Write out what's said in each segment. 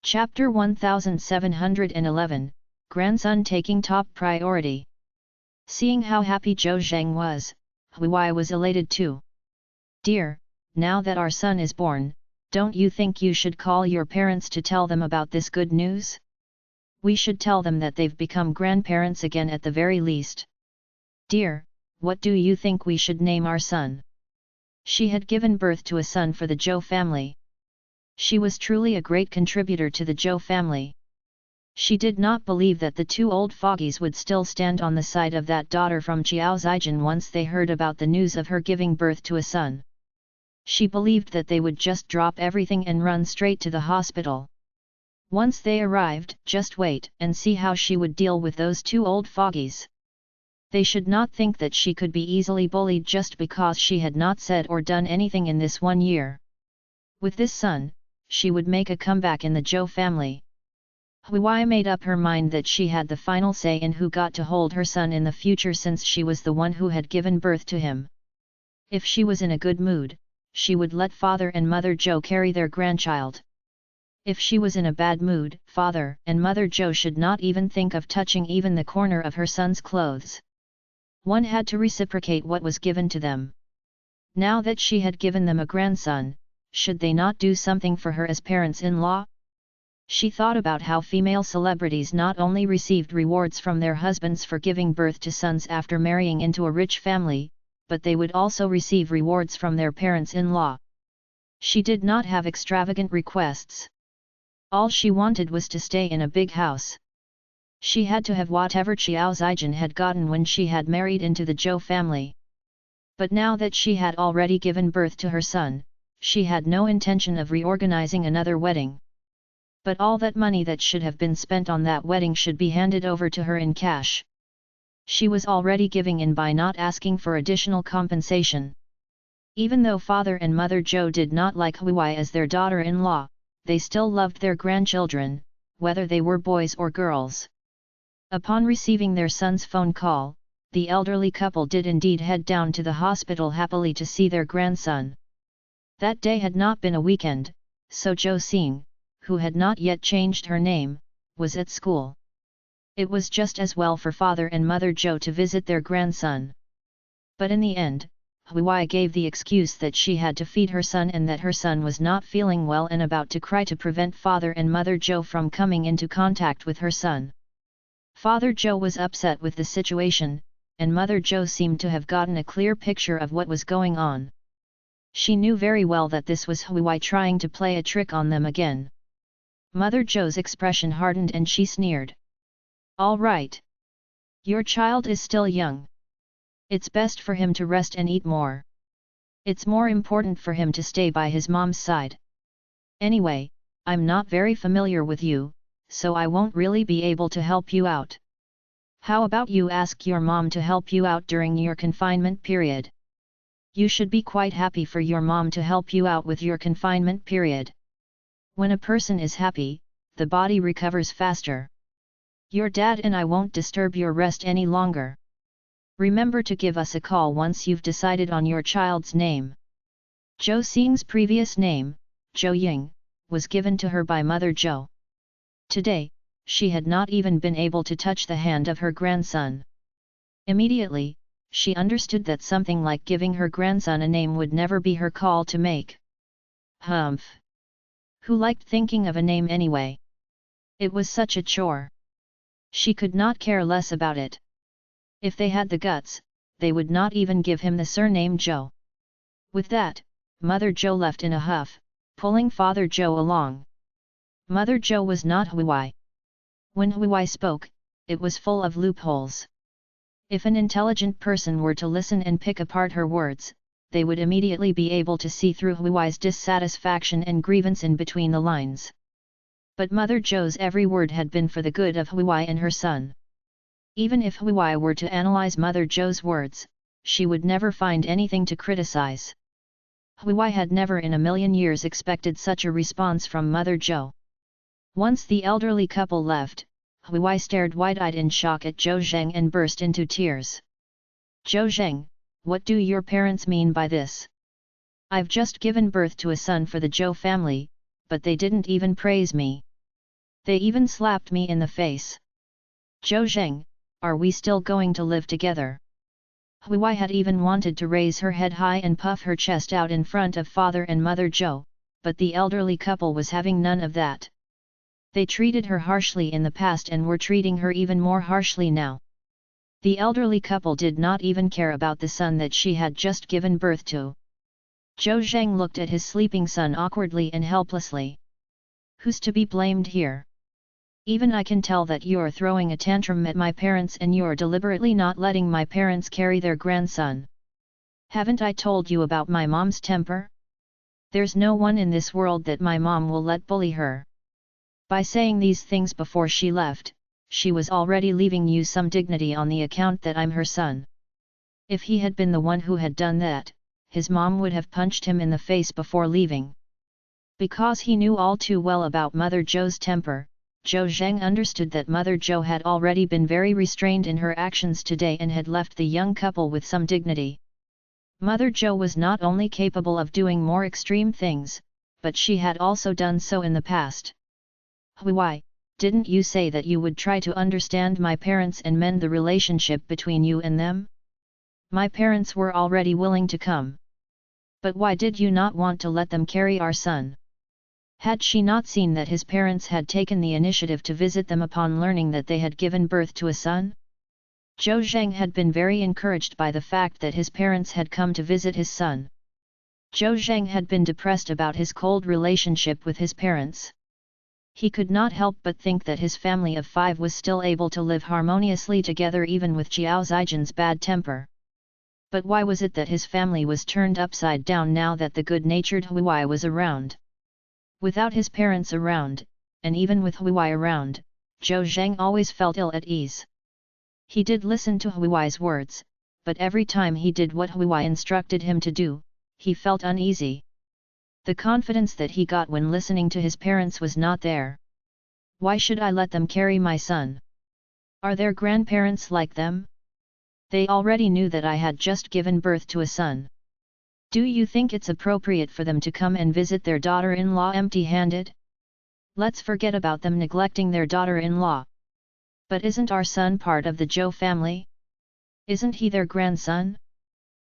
Chapter 1711, Grandson taking top priority. Seeing how happy Zhou Zheng was, Huai was elated too. Dear, now that our son is born, don't you think you should call your parents to tell them about this good news? We should tell them that they've become grandparents again at the very least. Dear, what do you think we should name our son? She had given birth to a son for the Zhou family. She was truly a great contributor to the Zhou family. She did not believe that the two old foggies would still stand on the side of that daughter from Qiao Zijin once they heard about the news of her giving birth to a son. She believed that they would just drop everything and run straight to the hospital. Once they arrived, just wait and see how she would deal with those two old foggies. They should not think that she could be easily bullied just because she had not said or done anything in this 1 year. With this son, she would make a comeback in the Zhou family. Huai made up her mind that she had the final say in who got to hold her son in the future since she was the one who had given birth to him. If she was in a good mood, she would let father and mother Zhou carry their grandchild. If she was in a bad mood, father and mother Zhou should not even think of touching even the corner of her son's clothes. One had to reciprocate what was given to them. Now that she had given them a grandson, should they not do something for her as parents-in-law? She thought about how female celebrities not only received rewards from their husbands for giving birth to sons after marrying into a rich family, but they would also receive rewards from their parents-in-law. She did not have extravagant requests. All she wanted was to stay in a big house. She had to have whatever Qiao Zijin had gotten when she had married into the Zhou family. But now that she had already given birth to her son, she had no intention of reorganizing another wedding. But all that money that should have been spent on that wedding should be handed over to her in cash. She was already giving in by not asking for additional compensation. Even though father and mother Zhou did not like Huai as their daughter-in-law, they still loved their grandchildren, whether they were boys or girls. Upon receiving their son's phone call, the elderly couple did indeed head down to the hospital happily to see their grandson. That day had not been a weekend, so Zhou Xing, who had not yet changed her name, was at school. It was just as well for father and mother Zhou to visit their grandson. But in the end, Huai gave the excuse that she had to feed her son and that her son was not feeling well and about to cry to prevent father and mother Zhou from coming into contact with her son. Father Zhou was upset with the situation, and mother Zhou seemed to have gotten a clear picture of what was going on. She knew very well that this was Huai trying to play a trick on them again. Mother Zhou's expression hardened and she sneered. All right. Your child is still young. It's best for him to rest and eat more. It's more important for him to stay by his mom's side. Anyway, I'm not very familiar with you, so I won't really be able to help you out. How about you ask your mom to help you out during your confinement period? You should be quite happy for your mom to help you out with your confinement period. When a person is happy, the body recovers faster. Your dad and I won't disturb your rest any longer. Remember to give us a call once you've decided on your child's name. Zhou Xing's previous name, Zhou Ying, was given to her by mother Zhou. Today, she had not even been able to touch the hand of her grandson. Immediately, she understood that something like giving her grandson a name would never be her call to make. Humph! Who liked thinking of a name anyway? It was such a chore. She could not care less about it. If they had the guts, they would not even give him the surname Zhou. With that, mother Zhou left in a huff, pulling father Zhou along. Mother Zhou was not Huai. When Huai spoke, it was full of loopholes. If an intelligent person were to listen and pick apart her words, they would immediately be able to see through Huai's dissatisfaction and grievance in between the lines. But mother Zhou's every word had been for the good of Huai and her son. Even if Huai were to analyze mother Zhou's words, she would never find anything to criticize. Huai had never in a million years expected such a response from mother Zhou. Once the elderly couple left, Huai stared wide-eyed in shock at Zhou Zheng and burst into tears. Zhou Zheng, what do your parents mean by this? I've just given birth to a son for the Zhou family, but they didn't even praise me. They even slapped me in the face. Zhou Zheng, are we still going to live together? Huai had even wanted to raise her head high and puff her chest out in front of father and mother Zhou, but the elderly couple was having none of that. They treated her harshly in the past and were treating her even more harshly now. The elderly couple did not even care about the son that she had just given birth to. Zhou Zheng looked at his sleeping son awkwardly and helplessly. Who's to be blamed here? Even I can tell that you're throwing a tantrum at my parents and you're deliberately not letting my parents carry their grandson. Haven't I told you about my mom's temper? There's no one in this world that my mom will let bully her. By saying these things before she left, she was already leaving you some dignity on the account that I'm her son. If he had been the one who had done that, his mom would have punched him in the face before leaving. Because he knew all too well about Mother Zhou's temper, Zhou Zheng understood that Mother Zhou had already been very restrained in her actions today and had left the young couple with some dignity. Mother Zhou was not only capable of doing more extreme things, but she had also done so in the past. Huai, didn't you say that you would try to understand my parents and mend the relationship between you and them? My parents were already willing to come. But why did you not want to let them carry our son? Had she not seen that his parents had taken the initiative to visit them upon learning that they had given birth to a son? Zhou Zheng had been very encouraged by the fact that his parents had come to visit his son. Zhou Zheng had been depressed about his cold relationship with his parents. He could not help but think that his family of 5 was still able to live harmoniously together even with Jiao Zijian's bad temper. But why was it that his family was turned upside down now that the good-natured Huai was around? Without his parents around, and even with Huai around, Zhou Zheng always felt ill at ease. He did listen to Huai's words, but every time he did what Huai instructed him to do, he felt uneasy. The confidence that he got when listening to his parents was not there. Why should I let them carry my son? Are their grandparents like them? They already knew that I had just given birth to a son. Do you think it's appropriate for them to come and visit their daughter-in-law empty-handed? Let's forget about them neglecting their daughter-in-law. But isn't our son part of the Zhou family? Isn't he their grandson?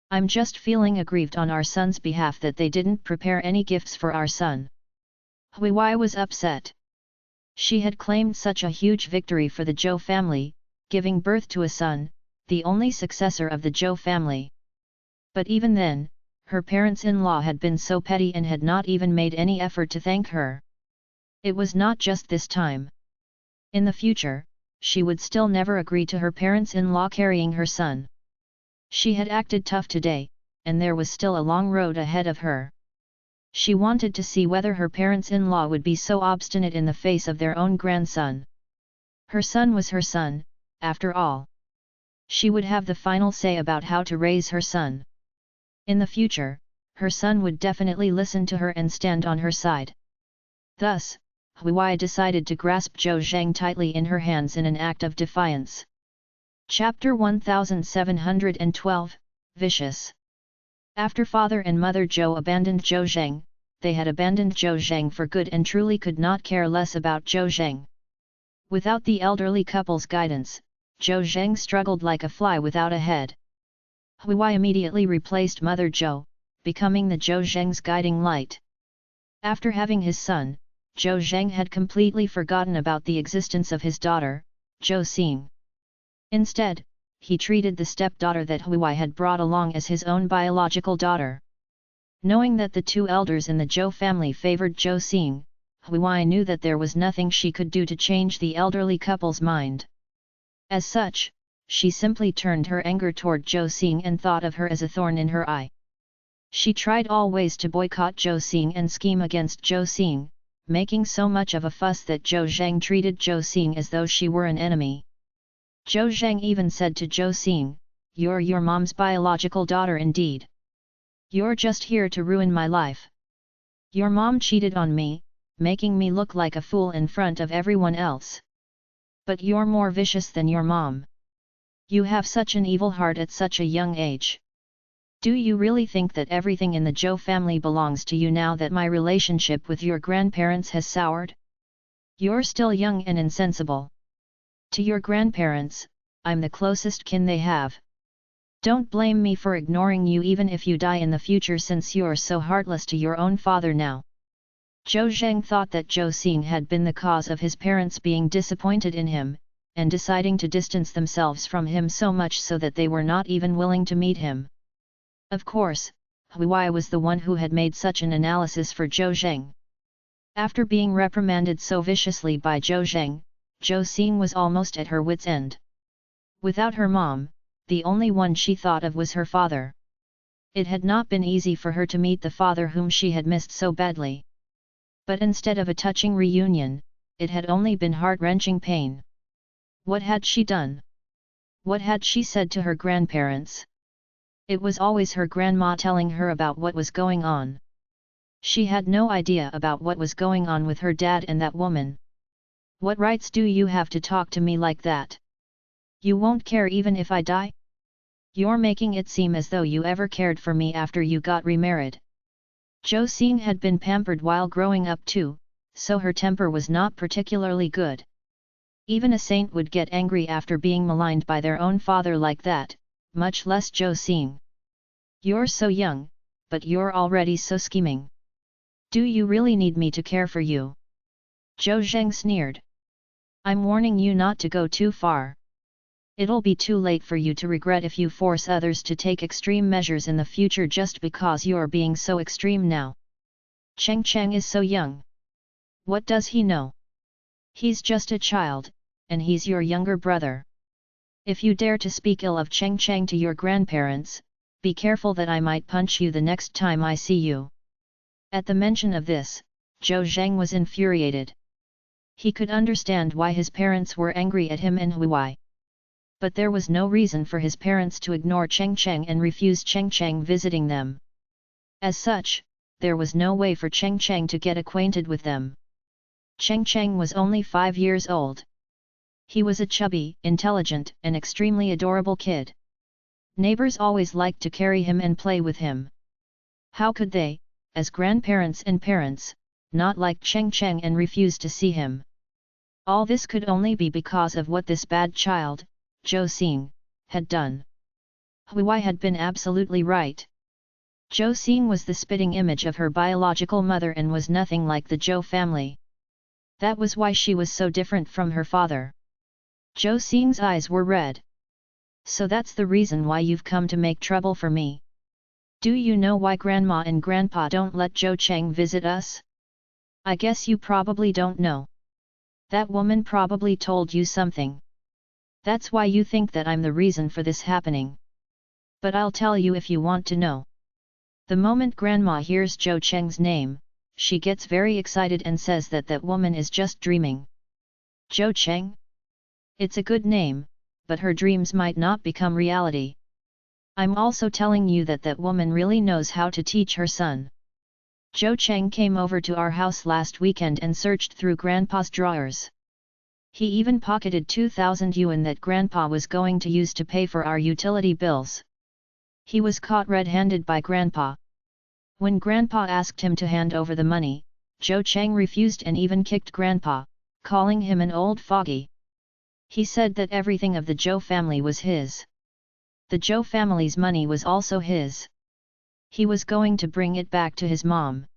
I'm just feeling aggrieved on our son's behalf that they didn't prepare any gifts for our son. Huai was upset. She had claimed such a huge victory for the Zhou family, giving birth to a son, the only successor of the Zhou family. But even then, her parents-in-law had been so petty and had not even made any effort to thank her. It was not just this time. In the future, she would still never agree to her parents-in-law carrying her son. She had acted tough today, and there was still a long road ahead of her. She wanted to see whether her parents-in-law would be so obstinate in the face of their own grandson. Her son was her son, after all. She would have the final say about how to raise her son. In the future, her son would definitely listen to her and stand on her side. Thus, Huai decided to grasp Zhou Zheng tightly in her hands in an act of defiance. Chapter 1712, Vicious. After father and mother Zhou abandoned Zhou Zheng, they had abandoned Zhou Zheng for good and truly could not care less about Zhou Zheng. Without the elderly couple's guidance, Zhou Zheng struggled like a fly without a head. Huai immediately replaced mother Zhou, becoming the Zhou Zheng's guiding light. After having his son, Zhou Zheng had completely forgotten about the existence of his daughter, Zhou Xing. Instead, he treated the stepdaughter that Huai had brought along as his own biological daughter. Knowing that the 2 elders in the Zhou family favored Zhou Xing, Huai knew that there was nothing she could do to change the elderly couple's mind. As such, she simply turned her anger toward Zhou Xing and thought of her as a thorn in her eye. She tried all ways to boycott Zhou Xing and scheme against Zhou Xing, making so much of a fuss that Zhou Zheng treated Zhou Xing as though she were an enemy. Zhou Zheng even said to Zhou Xing, "You're your mom's biological daughter indeed. You're just here to ruin my life. Your mom cheated on me, making me look like a fool in front of everyone else. But you're more vicious than your mom. You have such an evil heart at such a young age. Do you really think that everything in the Zhou family belongs to you now that my relationship with your grandparents has soured? You're still young and insensible. To your grandparents, I'm the closest kin they have. Don't blame me for ignoring you even if you die in the future, since you're so heartless to your own father now." Zhou Zheng thought that Zhou Xing had been the cause of his parents being disappointed in him, and deciding to distance themselves from him so much so that they were not even willing to meet him. Of course, Huai was the one who had made such an analysis for Zhou Zheng. After being reprimanded so viciously by Zhou Zheng, Zhou Xing was almost at her wits' end. Without her mom, the only one she thought of was her father. It had not been easy for her to meet the father whom she had missed so badly. But instead of a touching reunion, it had only been heart-wrenching pain. What had she done? What had she said to her grandparents? It was always her grandma telling her about what was going on. She had no idea about what was going on with her dad and that woman. "What rights do you have to talk to me like that? You won't care even if I die? You're making it seem as though you ever cared for me after you got remarried." Zhou Xing had been pampered while growing up too, so her temper was not particularly good. Even a saint would get angry after being maligned by their own father like that, much less Zhou Xing. "You're so young, but you're already so scheming. Do you really need me to care for you?" Zhou Zheng sneered. "I'm warning you not to go too far. It'll be too late for you to regret if you force others to take extreme measures in the future just because you're being so extreme now. Cheng Cheng is so young. What does he know? He's just a child, and he's your younger brother. If you dare to speak ill of Cheng Cheng to your grandparents, be careful that I might punch you the next time I see you." At the mention of this, Zhou Zheng was infuriated. He could understand why his parents were angry at him and Huai. But there was no reason for his parents to ignore Cheng Cheng and refuse Cheng Cheng visiting them. As such, there was no way for Cheng Cheng to get acquainted with them. Cheng Cheng was only 5 years old. He was a chubby, intelligent, and extremely adorable kid. Neighbors always liked to carry him and play with him. How could they, as grandparents and parents, not like Cheng Cheng and refuse to see him? All this could only be because of what this bad child, Zhou Xing, had done. Huai had been absolutely right. Zhou Xing was the spitting image of her biological mother and was nothing like the Zhou family. That was why she was so different from her father. Zhou Xing's eyes were red. "So that's the reason why you've come to make trouble for me? Do you know why Grandma and Grandpa don't let Zhou Cheng visit us? I guess you probably don't know. That woman probably told you something. That's why you think that I'm the reason for this happening. But I'll tell you if you want to know." The moment Grandma hears Zhou Cheng's name, she gets very excited and says that that woman is just dreaming. Zhou Cheng? It's a good name, but her dreams might not become reality. I'm also telling you that that woman really knows how to teach her son. Zhou Cheng came over to our house last weekend and searched through Grandpa's drawers. He even pocketed 2,000 yuan that Grandpa was going to use to pay for our utility bills. He was caught red-handed by Grandpa. When Grandpa asked him to hand over the money, Zhou Cheng refused and even kicked Grandpa, calling him an old fogey. He said that everything of the Zhou family was his. The Zhou family's money was also his. He was going to bring it back to his mom.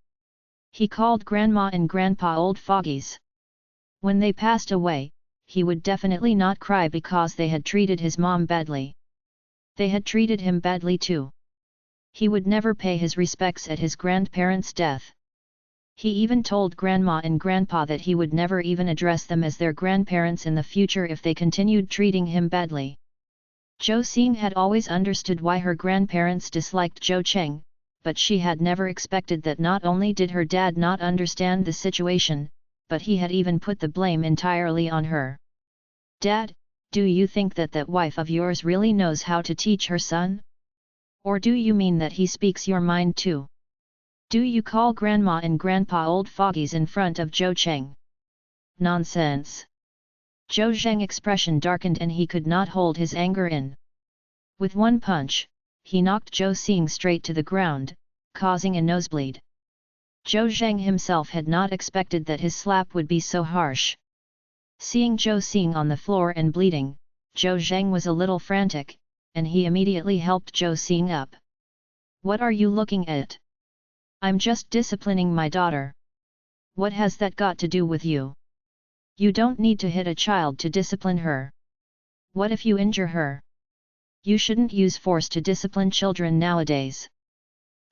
He called Grandma and Grandpa old fogies. When they passed away, he would definitely not cry because they had treated his mom badly. They had treated him badly too. He would never pay his respects at his grandparents' death. He even told Grandma and Grandpa that he would never even address them as their grandparents in the future if they continued treating him badly. Zhou Xing had always understood why her grandparents disliked Zhou Cheng, but she had never expected that not only did her dad not understand the situation, but he had even put the blame entirely on her. "Dad, do you think that that wife of yours really knows how to teach her son? Or do you mean that he speaks your mind too? Do you call Grandma and Grandpa old fogies in front of Zhou Cheng?" "Nonsense!" Zhou Zheng's expression darkened and he could not hold his anger in. With one punch, he knocked Zhou Xing straight to the ground, causing a nosebleed. Zhou Zhang himself had not expected that his slap would be so harsh. Seeing Zhou Xing on the floor and bleeding, Zhou Zhang was a little frantic, and he immediately helped Zhou Xing up. "What are you looking at? I'm just disciplining my daughter. What has that got to do with you? You don't need to hit a child to discipline her. What if you injure her? You shouldn't use force to discipline children nowadays."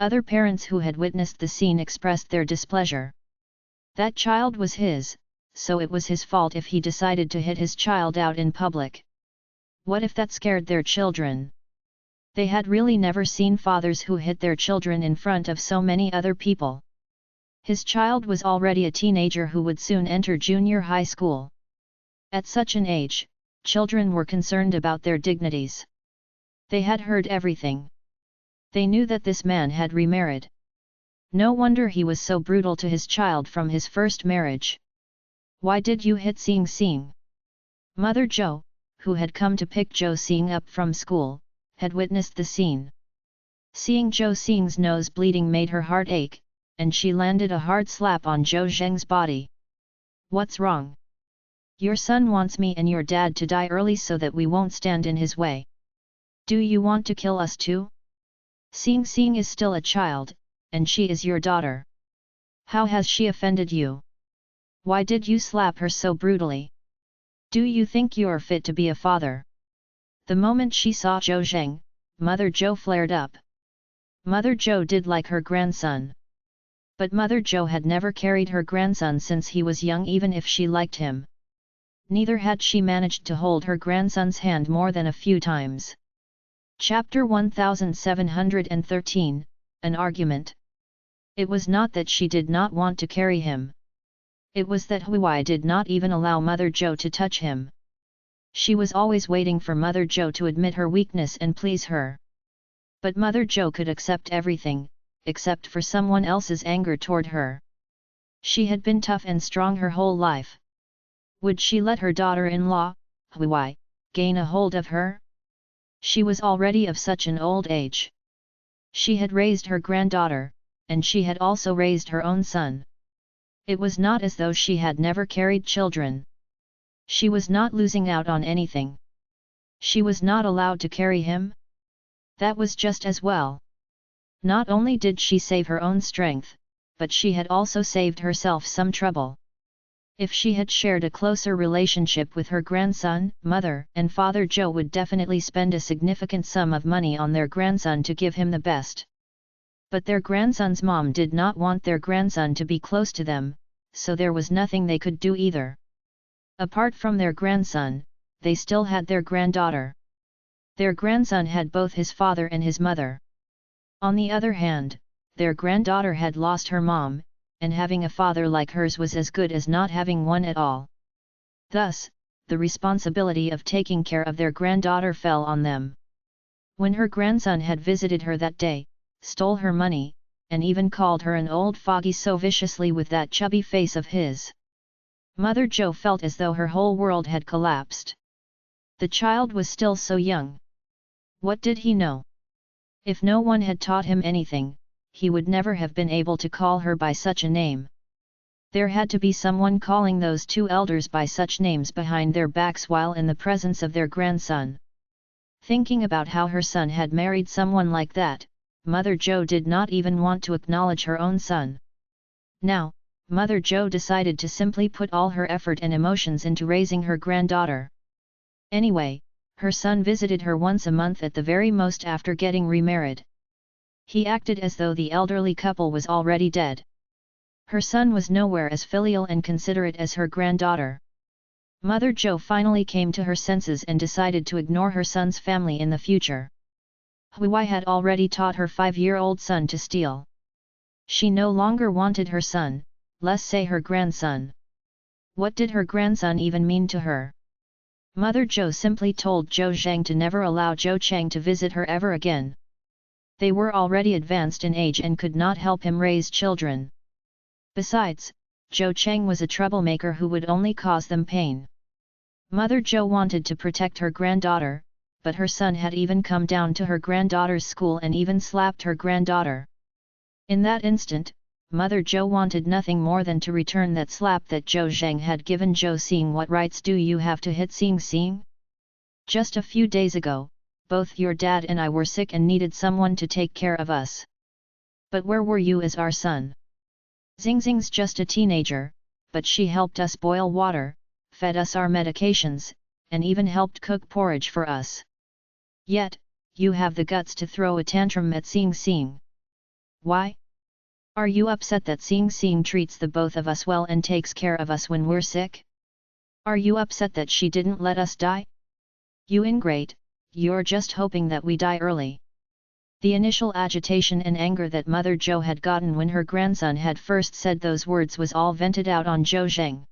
Other parents who had witnessed the scene expressed their displeasure. That child was his, so it was his fault if he decided to hit his child out in public. What if that scared their children? They had really never seen fathers who hit their children in front of so many other people. His child was already a teenager who would soon enter junior high school. At such an age, children were concerned about their dignities. They had heard everything. They knew that this man had remarried. No wonder he was so brutal to his child from his first marriage. "Why did you hit Xing Xing?" Mother Zhou, who had come to pick Zhou Xing up from school, had witnessed the scene. Seeing Zhou Xing's nose bleeding made her heart ache, and she landed a hard slap on Zhou Zheng's body. "What's wrong? Your son wants me and your dad to die early so that we won't stand in his way. Do you want to kill us too? Xing Xing is still a child, and she is your daughter. How has she offended you? Why did you slap her so brutally? Do you think you're fit to be a father?" The moment she saw Zhou Zheng, Mother Zhou flared up. Mother Zhou did like her grandson. But Mother Zhou had never carried her grandson since he was young, even if she liked him. Neither had she managed to hold her grandson's hand more than a few times. Chapter 1713, An Argument. It was not that she did not want to carry him. It was that Huai did not even allow Mother Zhou to touch him. She was always waiting for Mother Zhou to admit her weakness and please her. But Mother Zhou could accept everything, except for someone else's anger toward her. She had been tough and strong her whole life. Would she let her daughter-in-law, Huai, gain a hold of her? She was already of such an old age. She had raised her granddaughter, and she had also raised her own son. It was not as though she had never carried children. She was not losing out on anything. She was not allowed to carry him? That was just as well. Not only did she save her own strength, but she had also saved herself some trouble. If she had shared a closer relationship with her grandson, Mother and Father Zhou would definitely spend a significant sum of money on their grandson to give him the best. But their grandson's mom did not want their grandson to be close to them, so there was nothing they could do either. Apart from their grandson, they still had their granddaughter. Their grandson had both his father and his mother. On the other hand, their granddaughter had lost her mom, and having a father like hers was as good as not having one at all. Thus, the responsibility of taking care of their granddaughter fell on them. When her grandson had visited her that day, stole her money, and even called her an old fogey so viciously with that chubby face of his, Mother Zhou felt as though her whole world had collapsed. The child was still so young. What did he know? If no one had taught him anything, he would never have been able to call her by such a name. There had to be someone calling those two elders by such names behind their backs while in the presence of their grandson. Thinking about how her son had married someone like that, Mother Zhou did not even want to acknowledge her own son. Now, Mother Zhou decided to simply put all her effort and emotions into raising her granddaughter. Anyway, her son visited her once a month at the very most after getting remarried. He acted as though the elderly couple was already dead. Her son was nowhere as filial and considerate as her granddaughter. Mother Zhou finally came to her senses and decided to ignore her son's family in the future. Huai had already taught her 5-year-old son to steal. She no longer wanted her son, less say her grandson. What did her grandson even mean to her? Mother Zhou simply told Zhou Zhang to never allow Zhou Cheng to visit her ever again. They were already advanced in age and could not help him raise children. Besides, Zhou Cheng was a troublemaker who would only cause them pain. Mother Zhou wanted to protect her granddaughter, but her son had even come down to her granddaughter's school and even slapped her granddaughter. In that instant, Mother Zhou wanted nothing more than to return that slap that Zhou Zheng had given Zhou Xing. What rights do you have to hit Xing Xing? Just a few days ago, both your dad and I were sick and needed someone to take care of us. But where were you as our son? Xing Xing's just a teenager, but she helped us boil water, fed us our medications, and even helped cook porridge for us. Yet, you have the guts to throw a tantrum at Xing Xing. Why? Are you upset that Xing Xing treats the both of us well and takes care of us when we're sick? Are you upset that she didn't let us die? You ingrate, you're just hoping that we die early. The initial agitation and anger that Mother Zhou had gotten when her grandson had first said those words was all vented out on Zhou Zheng.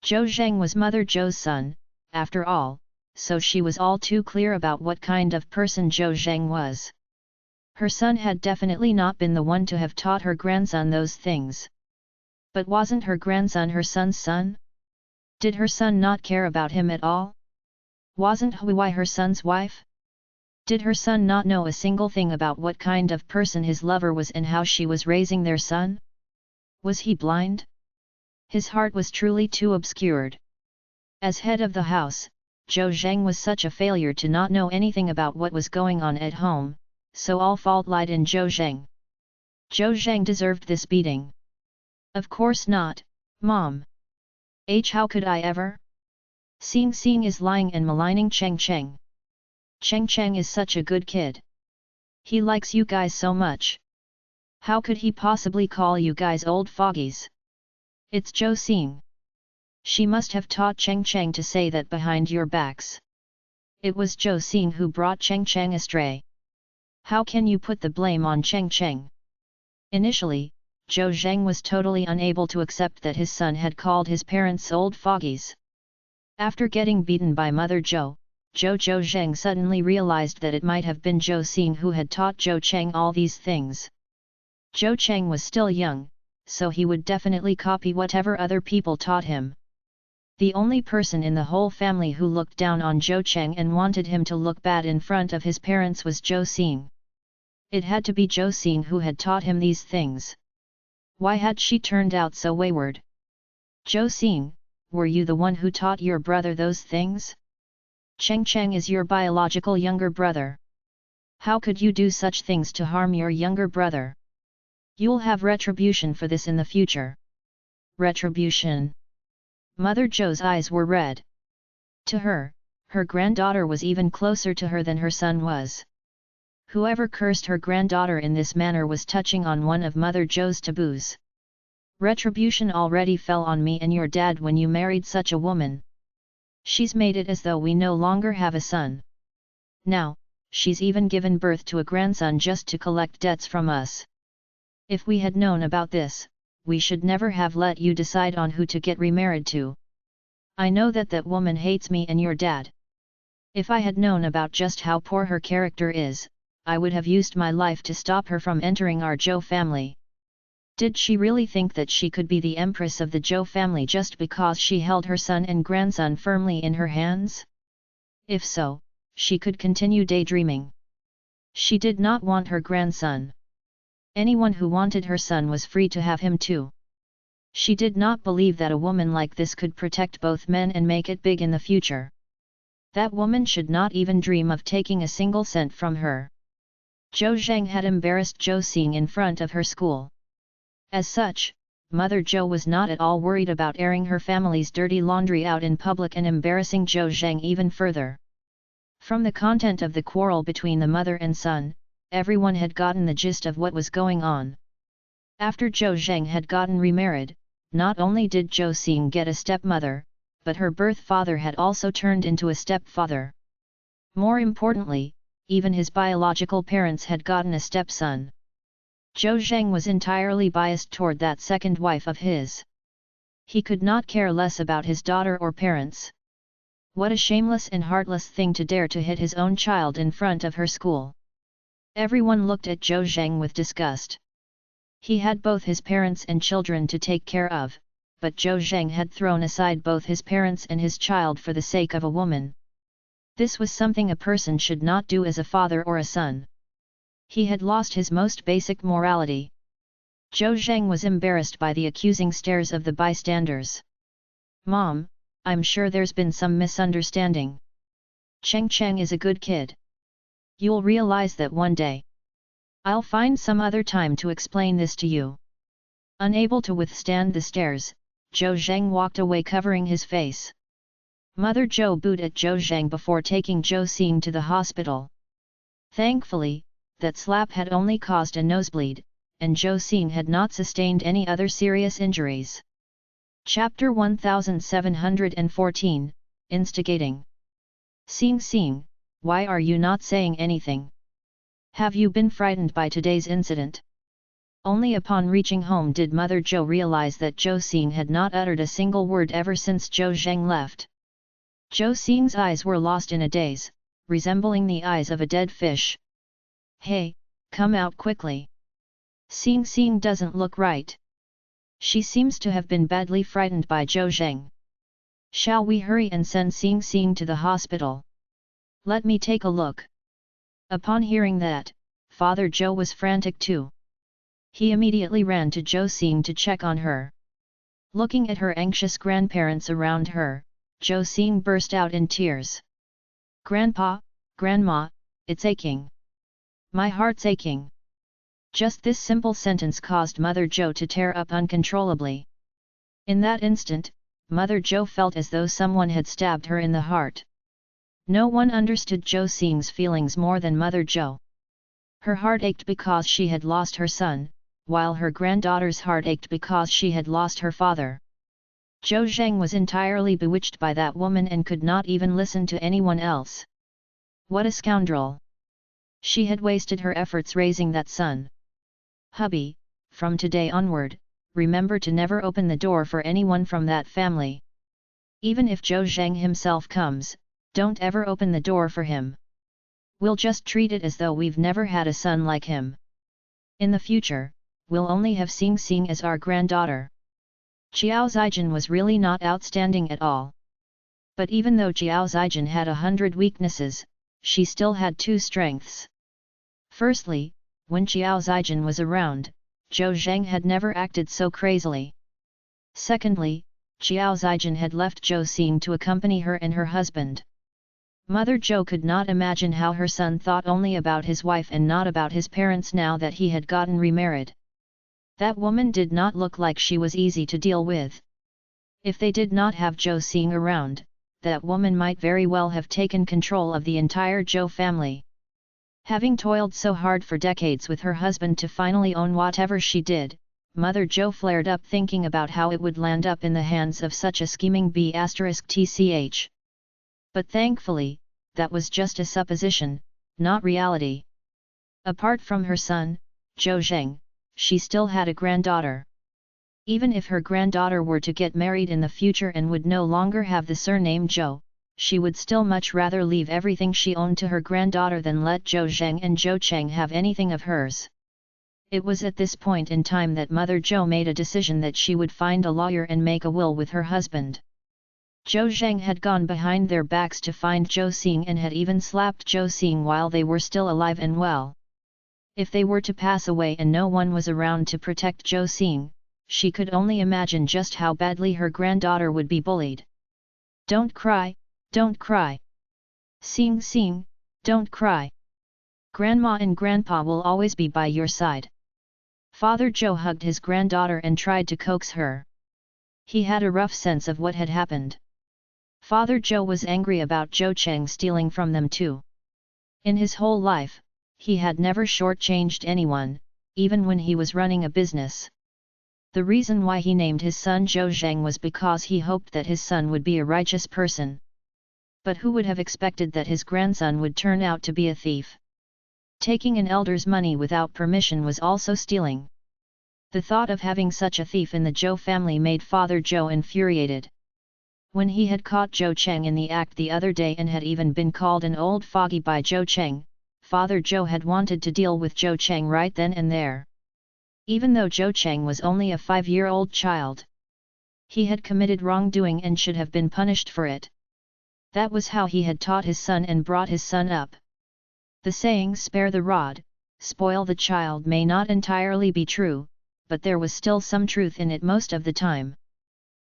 Zhou Zheng was Mother Zhou's son, after all, so she was all too clear about what kind of person Zhou Zheng was. Her son had definitely not been the one to have taught her grandson those things. But wasn't her grandson her son's son? Did her son not care about him at all? Wasn't Huai her son's wife? Did her son not know a single thing about what kind of person his lover was and how she was raising their son? Was he blind? His heart was truly too obscured. As head of the house, Zhou Zheng was such a failure to not know anything about what was going on at home, so all fault lied in Zhou Zheng. Zhou Zheng deserved this beating. Of course not, Mom. How could I ever? Xing Xing is lying and maligning Cheng Cheng. Cheng Cheng is such a good kid. He likes you guys so much. How could he possibly call you guys old fogies? It's Zhou Xing. She must have taught Cheng Cheng to say that behind your backs. It was Zhou Xing who brought Cheng Cheng astray. How can you put the blame on Cheng Cheng? Initially, Zhou Zheng was totally unable to accept that his son had called his parents old fogies. After getting beaten by Mother Zhou, Zhou Zheng suddenly realized that it might have been Zhou Xing who had taught Zhou Cheng all these things. Zhou Cheng was still young, so he would definitely copy whatever other people taught him. The only person in the whole family who looked down on Zhou Cheng and wanted him to look bad in front of his parents was Zhou Xing. It had to be Zhou Xing who had taught him these things. Why had she turned out so wayward? Zhou Xing, were you the one who taught your brother those things? Cheng Cheng is your biological younger brother. How could you do such things to harm your younger brother? You'll have retribution for this in the future. Retribution. Mother Zhou's eyes were red. To her, her granddaughter was even closer to her than her son was. Whoever cursed her granddaughter in this manner was touching on one of Mother Zhou's taboos. Retribution already fell on me and your dad when you married such a woman. She's made it as though we no longer have a son. Now, she's even given birth to a grandson just to collect debts from us. If we had known about this, we should never have let you decide on who to get remarried to. I know that that woman hates me and your dad. If I had known about just how poor her character is, I would have used my life to stop her from entering our Zhou family. Did she really think that she could be the empress of the Zhou family just because she held her son and grandson firmly in her hands? If so, she could continue daydreaming. She did not want her grandson. Anyone who wanted her son was free to have him too. She did not believe that a woman like this could protect both men and make it big in the future. That woman should not even dream of taking a single cent from her. Zhou Zheng had embarrassed Zhou Xing in front of her school. As such, Mother Zhou was not at all worried about airing her family's dirty laundry out in public and embarrassing Zhou Zheng even further. From the content of the quarrel between the mother and son, everyone had gotten the gist of what was going on. After Zhou Zheng had gotten remarried, not only did Zhou Xing get a stepmother, but her birth father had also turned into a stepfather. More importantly, even his biological parents had gotten a stepson. Zhou Zheng was entirely biased toward that second wife of his. He could not care less about his daughter or parents. What a shameless and heartless thing to dare to hit his own child in front of her school. Everyone looked at Zhou Zheng with disgust. He had both his parents and children to take care of, but Zhou Zheng had thrown aside both his parents and his child for the sake of a woman. This was something a person should not do as a father or a son. He had lost his most basic morality. Zhou Zheng was embarrassed by the accusing stares of the bystanders. Mom, I'm sure there's been some misunderstanding. Cheng Cheng is a good kid. You'll realize that one day. I'll find some other time to explain this to you. Unable to withstand the stares, Zhou Zheng walked away covering his face. Mother Zhou booed at Zhou Zheng before taking Zhou Xing to the hospital. Thankfully, that slap had only caused a nosebleed, and Zhou Xing had not sustained any other serious injuries. Chapter 1714, Instigating. Xing, why are you not saying anything? Have you been frightened by today's incident? Only upon reaching home did Mother Zhou realize that Zhou Xing had not uttered a single word ever since Zhou Zheng left. Zhou Xing's eyes were lost in a daze, resembling the eyes of a dead fish. Hey, come out quickly. Xing doesn't look right. She seems to have been badly frightened by Zhou Zheng. Shall we hurry and send Xing to the hospital? Let me take a look. Upon hearing that, Father Zhou was frantic too. He immediately ran to Zhou Xing to check on her. Looking at her anxious grandparents around her, Zhou Xing burst out in tears. Grandpa, Grandma, it's aching. My heart's aching. Just this simple sentence caused Mother Zhou to tear up uncontrollably. In that instant, Mother Zhou felt as though someone had stabbed her in the heart. No one understood Zhou Xing's feelings more than Mother Zhou. Her heart ached because she had lost her son, while her granddaughter's heart ached because she had lost her father. Zhou Zheng was entirely bewitched by that woman and could not even listen to anyone else. What a scoundrel! She had wasted her efforts raising that son. Hubby, from today onward, remember to never open the door for anyone from that family. Even if Zhou Zheng himself comes, don't ever open the door for him. We'll just treat it as though we've never had a son like him. In the future, we'll only have Xing as our granddaughter. Qiao Zijin was really not outstanding at all. But even though Qiao Zijin had 100 weaknesses, she still had 2 strengths. Firstly, when Qiao Zijin was around, Zhou Zheng had never acted so crazily. Secondly, Qiao Zijin had left Zhou Xing to accompany her and her husband. Mother Zhou could not imagine how her son thought only about his wife and not about his parents now that he had gotten remarried. That woman did not look like she was easy to deal with. If they did not have Zhou Xing around, that woman might very well have taken control of the entire Zhou family. Having toiled so hard for decades with her husband to finally own whatever she did, Mother Zhou flared up thinking about how it would land up in the hands of such a scheming b*tch. But thankfully, that was just a supposition, not reality. Apart from her son, Zhou Zheng, she still had a granddaughter. Even if her granddaughter were to get married in the future and would no longer have the surname Zhou, she would still much rather leave everything she owned to her granddaughter than let Zhou Zheng and Zhou Cheng have anything of hers. It was at this point in time that Mother Zhou made a decision that she would find a lawyer and make a will with her husband. Zhou Zheng had gone behind their backs to find Zhou Xing and had even slapped Zhou Xing while they were still alive and well. If they were to pass away and no one was around to protect Zhou Xing, she could only imagine just how badly her granddaughter would be bullied. Don't cry, don't cry. Xing, don't cry. Grandma and Grandpa will always be by your side. Father Zhou hugged his granddaughter and tried to coax her. He had a rough sense of what had happened. Father Zhou was angry about Zhou Cheng stealing from them too. In his whole life, he had never shortchanged anyone, even when he was running a business. The reason why he named his son Zhou Zheng was because he hoped that his son would be a righteous person. But who would have expected that his grandson would turn out to be a thief? Taking an elder's money without permission was also stealing. The thought of having such a thief in the Zhou family made Father Zhou infuriated. When he had caught Zhou Cheng in the act the other day and had even been called an old fogey by Zhou Cheng, Father Zhou had wanted to deal with Zhou Cheng right then and there. Even though Zhou Cheng was only a 5-year-old child, he had committed wrongdoing and should have been punished for it. That was how he had taught his son and brought his son up. The saying "spare the rod, spoil the child" may not entirely be true, but there was still some truth in it most of the time.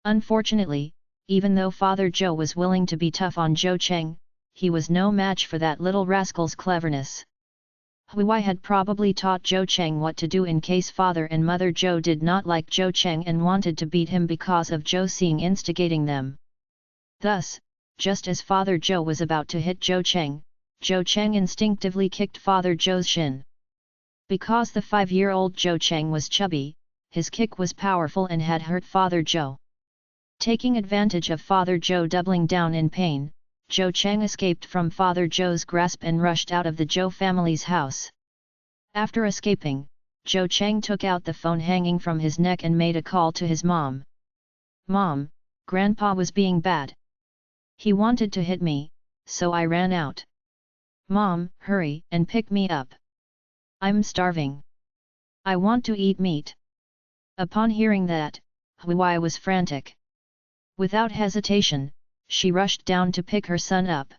Unfortunately, even though Father Zhou was willing to be tough on Zhou Cheng, he was no match for that little rascal's cleverness. Huai had probably taught Zhou Cheng what to do in case Father and Mother Zhou did not like Zhou Cheng and wanted to beat him because of Zhou Xing instigating them. Thus, just as Father Zhou was about to hit Zhou Cheng instinctively kicked Father Zhou's shin. Because the 5-year-old Zhou Cheng was chubby, his kick was powerful and had hurt Father Zhou. Taking advantage of Father Zhou doubling down in pain, Zhou Cheng escaped from Father Zhou's grasp and rushed out of the Zhou family's house. After escaping, Zhou Cheng took out the phone hanging from his neck and made a call to his mom. "Mom, Grandpa was being bad. He wanted to hit me, so I ran out. Mom, hurry and pick me up. I'm starving. I want to eat meat." Upon hearing that, Huai was frantic. Without hesitation, she rushed down to pick her son up.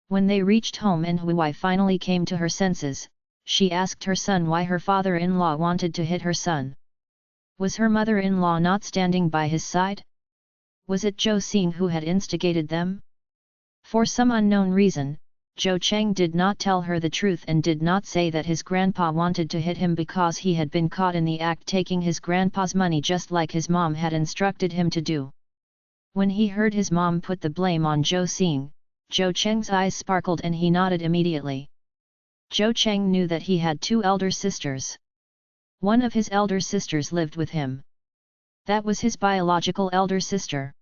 When they reached home and Huai finally came to her senses, she asked her son why her father-in-law wanted to hit her son. Was her mother-in-law not standing by his side? Was it Zhou Xing who had instigated them? For some unknown reason, Zhou Cheng did not tell her the truth and did not say that his grandpa wanted to hit him because he had been caught in the act taking his grandpa's money just like his mom had instructed him to do. When he heard his mom put the blame on Zhou Xing, Zhou Cheng's eyes sparkled and he nodded immediately. Zhou Cheng knew that he had 2 elder sisters. One of his elder sisters lived with him. That was his biological elder sister.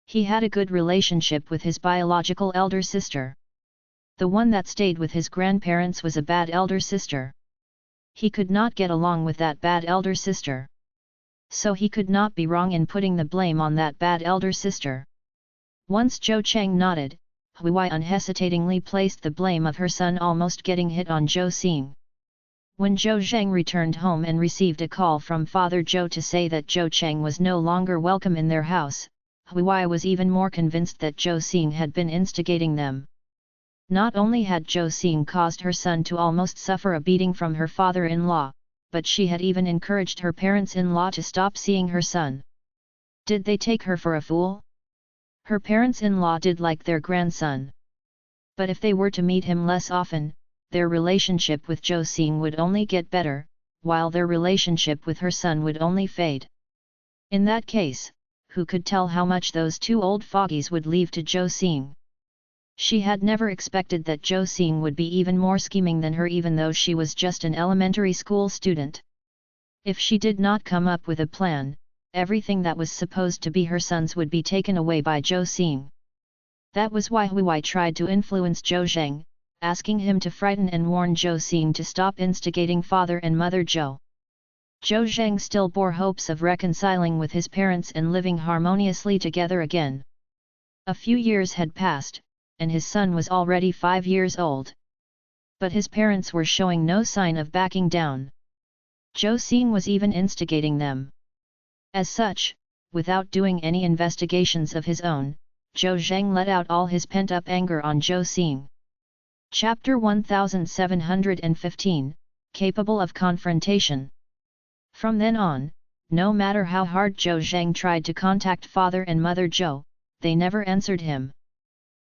He had a good relationship with his biological elder sister. The one that stayed with his grandparents was a bad elder sister. He could not get along with that bad elder sister. So he could not be wrong in putting the blame on that bad elder sister. Once Zhou Cheng nodded, Huai unhesitatingly placed the blame of her son almost getting hit on Zhou Xing. When Zhou Zheng returned home and received a call from Father Zhou to say that Zhou Cheng was no longer welcome in their house, Huai was even more convinced that Zhou Xing had been instigating them. Not only had Zhou Xing caused her son to almost suffer a beating from her father-in-law, but she had even encouraged her parents-in-law to stop seeing her son. Did they take her for a fool? Her parents-in-law did like their grandson. But if they were to meet him less often, their relationship with Zhou Xing would only get better, while their relationship with her son would only fade. In that case, who could tell how much those 2 old fogies would leave to Zhou Xing? She had never expected that Zhou Xing would be even more scheming than her even though she was just an elementary school student. If she did not come up with a plan, everything that was supposed to be her son's would be taken away by Zhou Xing. That was why Huai tried to influence Zhou Zheng, asking him to frighten and warn Zhou Xing to stop instigating Father and Mother Zhou. Zhou Zheng still bore hopes of reconciling with his parents and living harmoniously together again. A few years had passed, and his son was already 5 years old. But his parents were showing no sign of backing down. Zhou Xing was even instigating them. As such, without doing any investigations of his own, Zhou Zheng let out all his pent-up anger on Zhou Xing. Chapter 1715, Capable of Confrontation. From then on, no matter how hard Zhou Zheng tried to contact Father and Mother Zhou, they never answered him.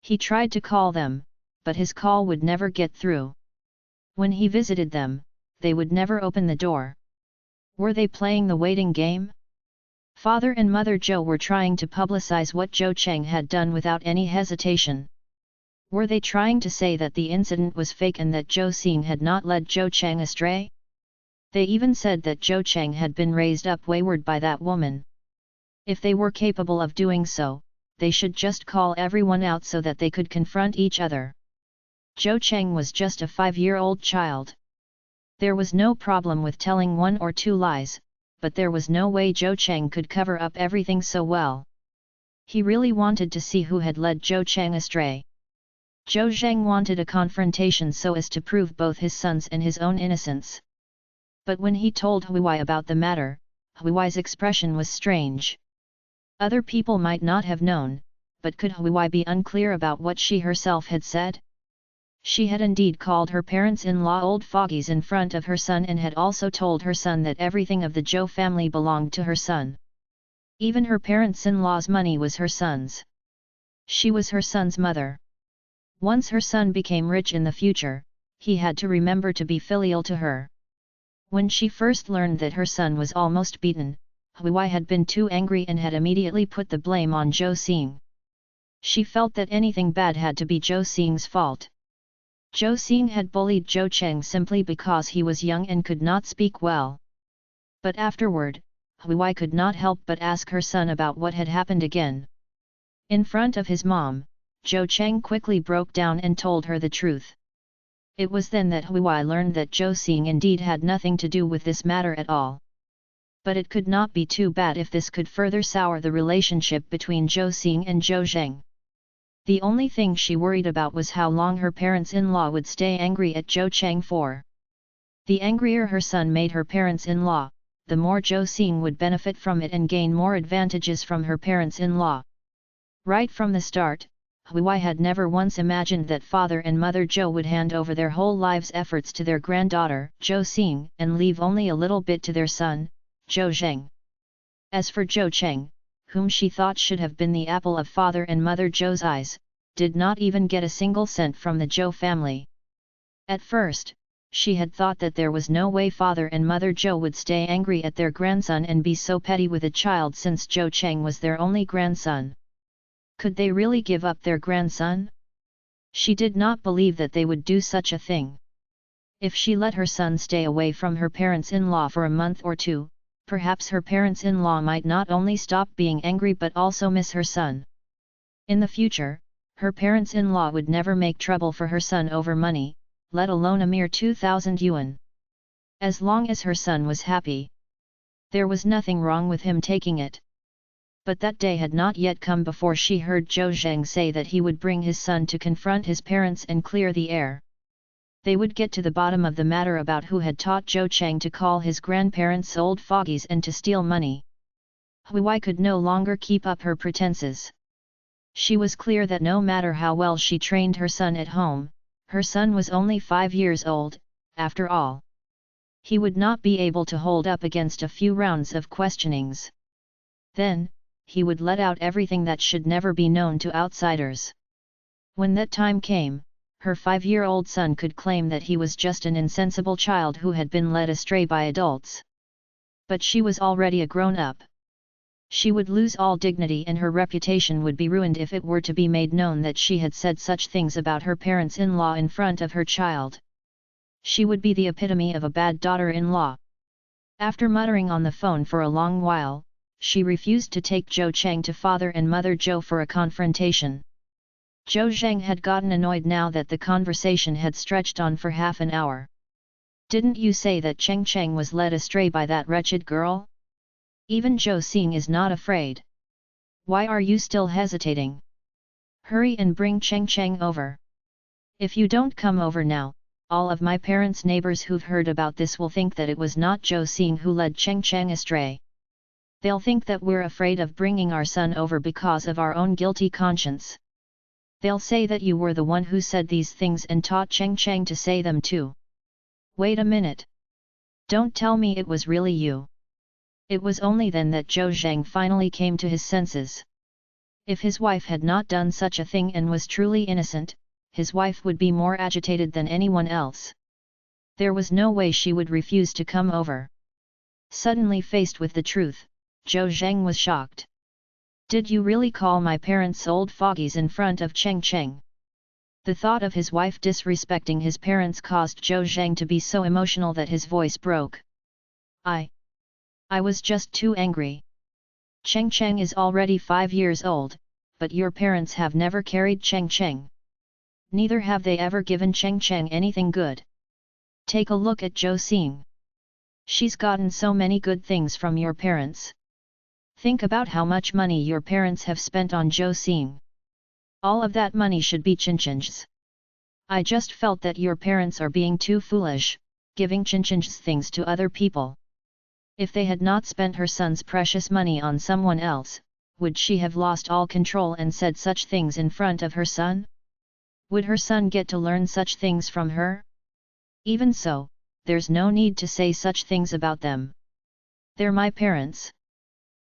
He tried to call them, but his call would never get through. When he visited them, they would never open the door. Were they playing the waiting game? Father and Mother Zhou were trying to publicize what Zhou Cheng had done without any hesitation. Were they trying to say that the incident was fake and that Zhou Xing had not led Zhou Cheng astray? They even said that Zhou Cheng had been raised up wayward by that woman. If they were capable of doing so, they should just call everyone out so that they could confront each other. Zhou Cheng was just a 5-year-old child. There was no problem with telling 1 or 2 lies, but there was no way Zhou Cheng could cover up everything so well. He really wanted to see who had led Zhou Cheng astray. Zhou Zheng wanted a confrontation so as to prove both his son's and his own innocence. But when he told Huai about the matter, Huai's expression was strange. Other people might not have known, but could Huai be unclear about what she herself had said? She had indeed called her parents-in-law old fogies in front of her son and had also told her son that everything of the Zhou family belonged to her son. Even her parents-in-law's money was her son's. She was her son's mother. Once her son became rich in the future, he had to remember to be filial to her. When she first learned that her son was almost beaten, Huai had been too angry and had immediately put the blame on Zhou Xing. She felt that anything bad had to be Zhou Xing's fault. Zhou Xing had bullied Zhou Cheng simply because he was young and could not speak well. But afterward, Huai could not help but ask her son about what had happened again. In front of his mom, Zhou Cheng quickly broke down and told her the truth. It was then that Huai learned that Zhou Xing indeed had nothing to do with this matter at all. But it could not be too bad if this could further sour the relationship between Zhou Xing and Zhou Zheng. The only thing she worried about was how long her parents-in-law would stay angry at Zhou Cheng for. The angrier her son made her parents-in-law, the more Zhou Xing would benefit from it and gain more advantages from her parents-in-law. Right from the start, Huai had never once imagined that father and mother Zhou would hand over their whole lives' efforts to their granddaughter, Zhou Xing, and leave only a little bit to their son, Zhou Zheng. As for Zhou Cheng, whom she thought should have been the apple of father and mother Zhou's eyes, did not even get a single cent from the Zhou family. At first, she had thought that there was no way father and mother Zhou would stay angry at their grandson and be so petty with a child since Zhou Cheng was their only grandson. Could they really give up their grandson? She did not believe that they would do such a thing. If she let her son stay away from her parents-in-law for a month or two, perhaps her parents-in-law might not only stop being angry but also miss her son. In the future, her parents-in-law would never make trouble for her son over money, let alone a mere 2,000 yuan. As long as her son was happy, there was nothing wrong with him taking it. But that day had not yet come before she heard Zhou Zheng say that he would bring his son to confront his parents and clear the air. They would get to the bottom of the matter about who had taught Zhou Cheng to call his grandparents old fogies and to steal money. Huai could no longer keep up her pretenses. She was clear that no matter how well she trained her son at home, her son was only 5 years old, after all. He would not be able to hold up against a few rounds of questionings. Then, he would let out everything that should never be known to outsiders. When that time came, her 5-year-old son could claim that he was just an insensible child who had been led astray by adults. But she was already a grown-up. She would lose all dignity and her reputation would be ruined if it were to be made known that she had said such things about her parents-in-law in front of her child. She would be the epitome of a bad daughter-in-law. After muttering on the phone for a long while, she refused to take Zhou Cheng to father and mother Zhou for a confrontation. Zhou Zheng had gotten annoyed now that the conversation had stretched on for half an hour. "Didn't you say that Cheng was led astray by that wretched girl? Even Zhou Xing is not afraid. Why are you still hesitating? Hurry and bring Cheng over. If you don't come over now, all of my parents' neighbors who've heard about this will think that it was not Zhou Xing who led Cheng astray. They'll think that we're afraid of bringing our son over because of our own guilty conscience. They'll say that you were the one who said these things and taught Cheng to say them too. Wait a minute. Don't tell me it was really you." It was only then that Zhou Zheng finally came to his senses. If his wife had not done such a thing and was truly innocent, his wife would be more agitated than anyone else. There was no way she would refuse to come over. Suddenly faced with the truth, Zhou Zheng was shocked. "Did you really call my parents old fogies in front of Cheng?" The thought of his wife disrespecting his parents caused Zhou Zheng to be so emotional that his voice broke. I was just too angry. Cheng is already 5 years old, but your parents have never carried Cheng. Neither have they ever given Cheng anything good. Take a look at Zhou Xing. She's gotten so many good things from your parents. Think about how much money your parents have spent on Zhou Xing. All of that money should be Cheng's. I just felt that your parents are being too foolish, giving Cheng's things to other people. If they had not spent her son's precious money on someone else, would she have lost all control and said such things in front of her son? Would her son get to learn such things from her? Even so, there's no need to say such things about them. They're my parents.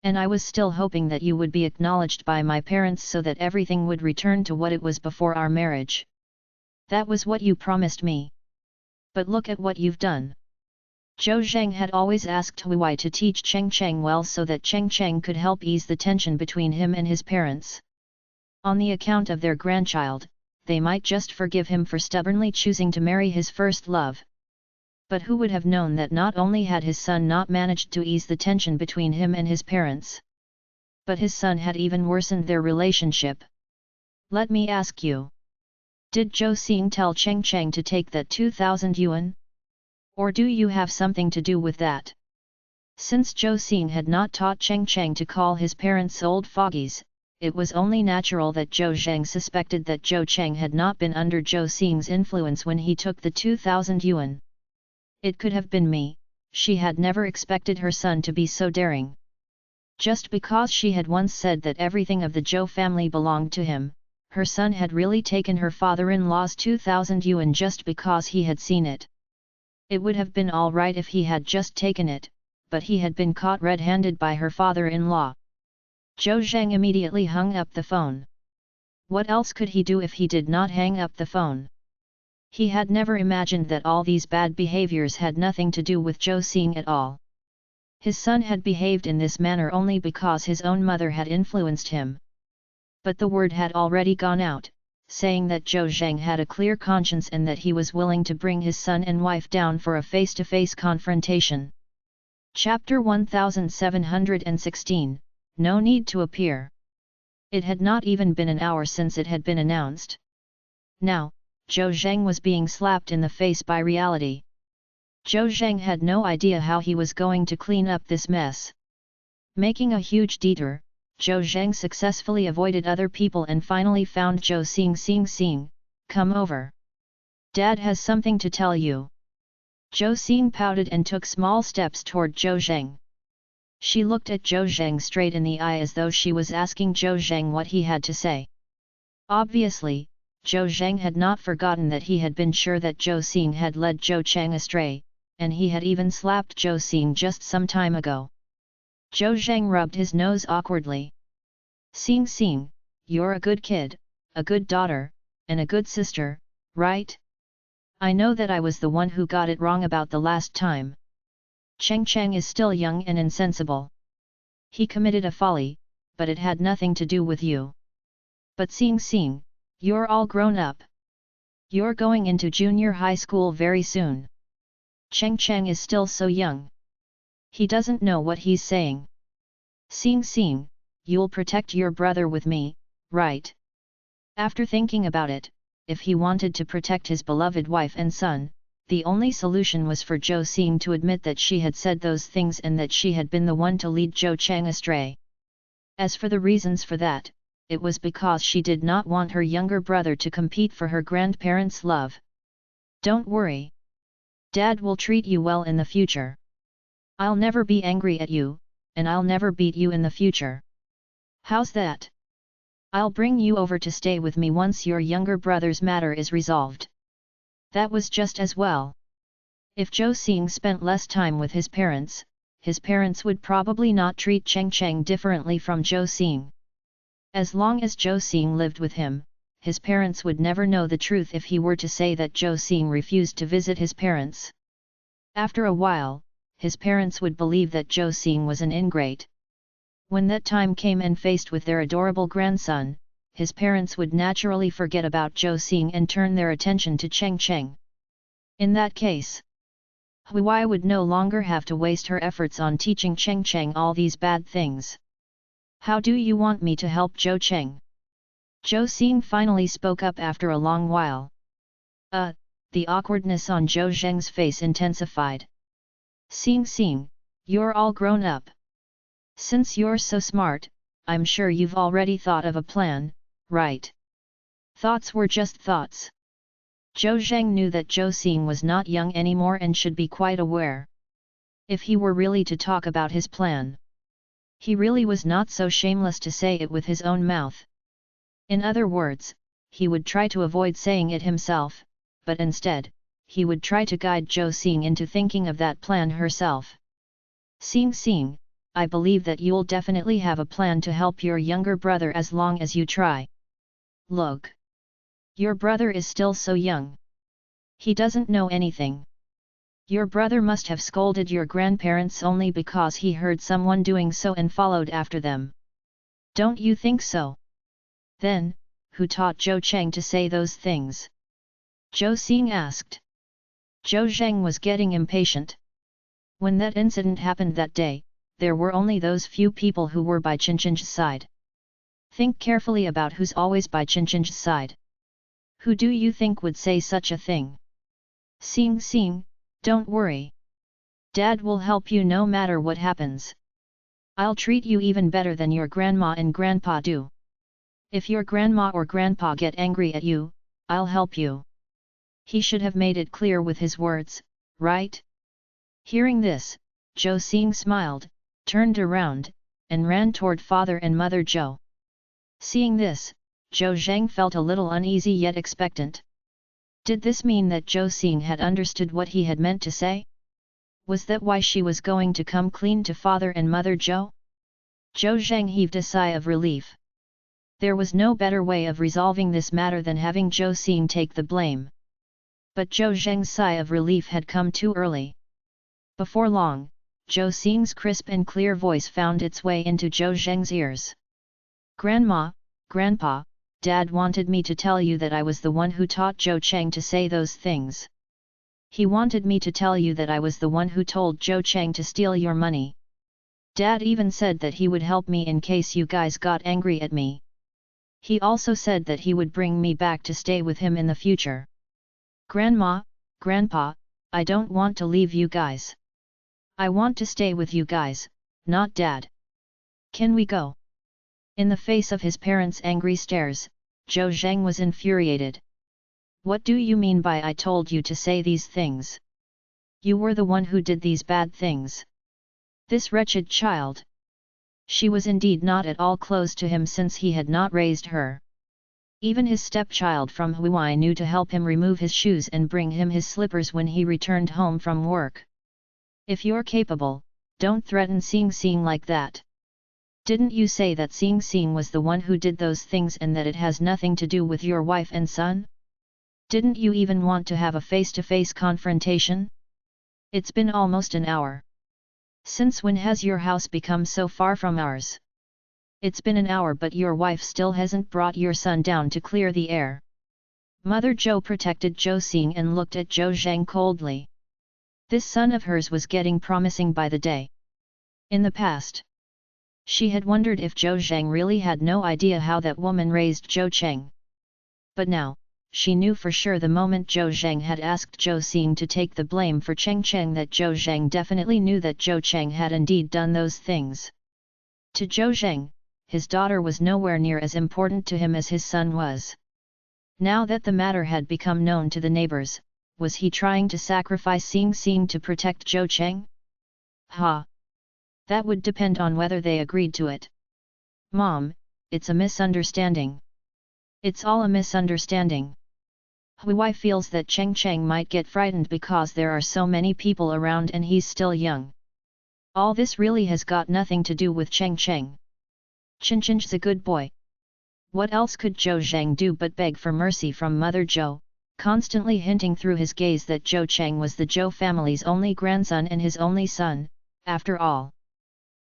And I was still hoping that you would be acknowledged by my parents so that everything would return to what it was before our marriage. That was what you promised me. But look at what you've done. Zhou Zheng had always asked Huai to teach Cheng Cheng well so that Cheng Cheng could help ease the tension between him and his parents. On the account of their grandchild, they might just forgive him for stubbornly choosing to marry his first love. But who would have known that not only had his son not managed to ease the tension between him and his parents, but his son had even worsened their relationship. Let me ask you. Did Zhou Xing tell Cheng Cheng to take that 2,000 yuan? Or do you have something to do with that? Since Zhou Xing had not taught Cheng Cheng to call his parents old fogies, it was only natural that Zhou Zheng suspected that Zhou Cheng had not been under Zhou Xing's influence when he took the 2,000 yuan. It could have been me, she had never expected her son to be so daring. Just because she had once said that everything of the Zhou family belonged to him, her son had really taken her father-in-law's 2,000 yuan just because he had seen it. It would have been all right if he had just taken it, but he had been caught red-handed by her father-in-law. Zhou Zheng immediately hung up the phone. What else could he do if he did not hang up the phone? He had never imagined that all these bad behaviors had nothing to do with Zhou Xing at all. His son had behaved in this manner only because his own mother had influenced him. But the word had already gone out, saying that Zhou Zheng had a clear conscience and that he was willing to bring his son and wife down for a face-to-face confrontation. Chapter 1716, No Need to Appear. It had not even been an hour since it had been announced. Now, Zhou Zheng was being slapped in the face by reality. Zhou Zheng had no idea how he was going to clean up this mess. Making a huge detour, Zhou Zheng successfully avoided other people and finally found Zhou Xing. Come over. Dad has something to tell you. Zhou Xing pouted and took small steps toward Zhou Zheng. She looked at Zhou Zheng straight in the eye as though she was asking Zhou Zheng what he had to say. Obviously, Zhou Zheng had not forgotten that he had been sure that Zhou Xing had led Zhou Cheng astray, and he had even slapped Zhou Xing just some time ago. Zhou Zheng rubbed his nose awkwardly. Xing, you're a good kid, a good daughter, and a good sister, right? I know that I was the one who got it wrong about the last time. Cheng Cheng is still young and insensible. He committed a folly, but it had nothing to do with you. But Xing, you're all grown up. You're going into junior high school very soon. Cheng Cheng is still so young. He doesn't know what he's saying. Xing, you'll protect your brother with me, right? After thinking about it, if he wanted to protect his beloved wife and son, the only solution was for Zhou Xing to admit that she had said those things and that she had been the one to lead Zhou Cheng astray. As for the reasons for that, it was because she did not want her younger brother to compete for her grandparents' love. Don't worry. Dad will treat you well in the future. I'll never be angry at you, and I'll never beat you in the future. How's that? I'll bring you over to stay with me once your younger brother's matter is resolved. That was just as well. If Zhou Xing spent less time with his parents would probably not treat Cheng Cheng differently from Zhou Xing. As long as Zhou Xing lived with him, his parents would never know the truth if he were to say that Zhou Xing refused to visit his parents. After a while, his parents would believe that Zhou Xing was an ingrate. When that time came and faced with their adorable grandson, his parents would naturally forget about Zhou Xing and turn their attention to Cheng Cheng. In that case, Huai would no longer have to waste her efforts on teaching Cheng Cheng all these bad things. How do you want me to help Zhou Cheng? Zhou Xing finally spoke up after a long while. The awkwardness on Zhou Zheng's face intensified. Xing, you're all grown up. Since you're so smart, I'm sure you've already thought of a plan, right? Thoughts were just thoughts. Zhou Zheng knew that Zhou Xing was not young anymore and should be quite aware. If he were really to talk about his plan, he really was not so shameless to say it with his own mouth. In other words, he would try to avoid saying it himself, but instead, he would try to guide Zhou Xing into thinking of that plan herself. Xing, I believe that you'll definitely have a plan to help your younger brother as long as you try. Look. Your brother is still so young. He doesn't know anything. Your brother must have scolded your grandparents only because he heard someone doing so and followed after them. Don't you think so? Then, who taught Zhou Cheng to say those things? Zhou Xing asked. Zhou Zheng was getting impatient. When that incident happened that day, there were only those few people who were by Qinchin's side. Think carefully about who's always by Qinchin's side. Who do you think would say such a thing? Xing, don't worry. Dad will help you no matter what happens. I'll treat you even better than your grandma and grandpa do. If your grandma or grandpa get angry at you, I'll help you. He should have made it clear with his words, right? Hearing this, Zhou Xing smiled, turned around, and ran toward father and mother Zhou. Seeing this, Zhou Zheng felt a little uneasy yet expectant. Did this mean that Zhou Xing had understood what he had meant to say? Was that why she was going to come clean to father and mother Zhou? Zhou Zheng heaved a sigh of relief. There was no better way of resolving this matter than having Zhou Xing take the blame. But Zhou Zheng's sigh of relief had come too early. Before long, Zhou Xing's crisp and clear voice found its way into Zhou Zheng's ears. Grandma, Grandpa, Dad wanted me to tell you that I was the one who taught Zhou Cheng to say those things. He wanted me to tell you that I was the one who told Zhou Cheng to steal your money. Dad even said that he would help me in case you guys got angry at me. He also said that he would bring me back to stay with him in the future. Grandma, Grandpa, I don't want to leave you guys. I want to stay with you guys, not Dad. Can we go? In the face of his parents' angry stares, Zhou Zheng was infuriated. What do you mean by I told you to say these things? You were the one who did these bad things. This wretched child. She was indeed not at all close to him since he had not raised her. Even his stepchild from Huai knew to help him remove his shoes and bring him his slippers when he returned home from work. If you're capable, don't threaten Xing like that. Didn't you say that Xing was the one who did those things and that it has nothing to do with your wife and son? Didn't you even want to have a face-to-face confrontation? It's been almost an hour. Since when has your house become so far from ours? It's been an hour but your wife still hasn't brought your son down to clear the air. Mother Zhou protected Zhou Xing and looked at Zhou Zheng coldly. This son of hers was getting promising by the day. In the past, she had wondered if Zhou Zheng really had no idea how that woman raised Zhou Cheng. But now, she knew for sure the moment Zhou Zheng had asked Zhou Xing to take the blame for Cheng Cheng that Zhou Zheng definitely knew that Zhou Cheng had indeed done those things. To Zhou Zheng, his daughter was nowhere near as important to him as his son was. Now that the matter had become known to the neighbors, was he trying to sacrifice Xing to protect Zhou Cheng? Ha! That would depend on whether they agreed to it. Mom, it's a misunderstanding. It's all a misunderstanding. Huai feels that Cheng Cheng might get frightened because there are so many people around and he's still young. All this really has got nothing to do with Cheng Cheng. Qinchin's a good boy. What else could Zhou Zheng do but beg for mercy from Mother Zhou, constantly hinting through his gaze that Zhou Cheng was the Zhou family's only grandson and his only son, after all.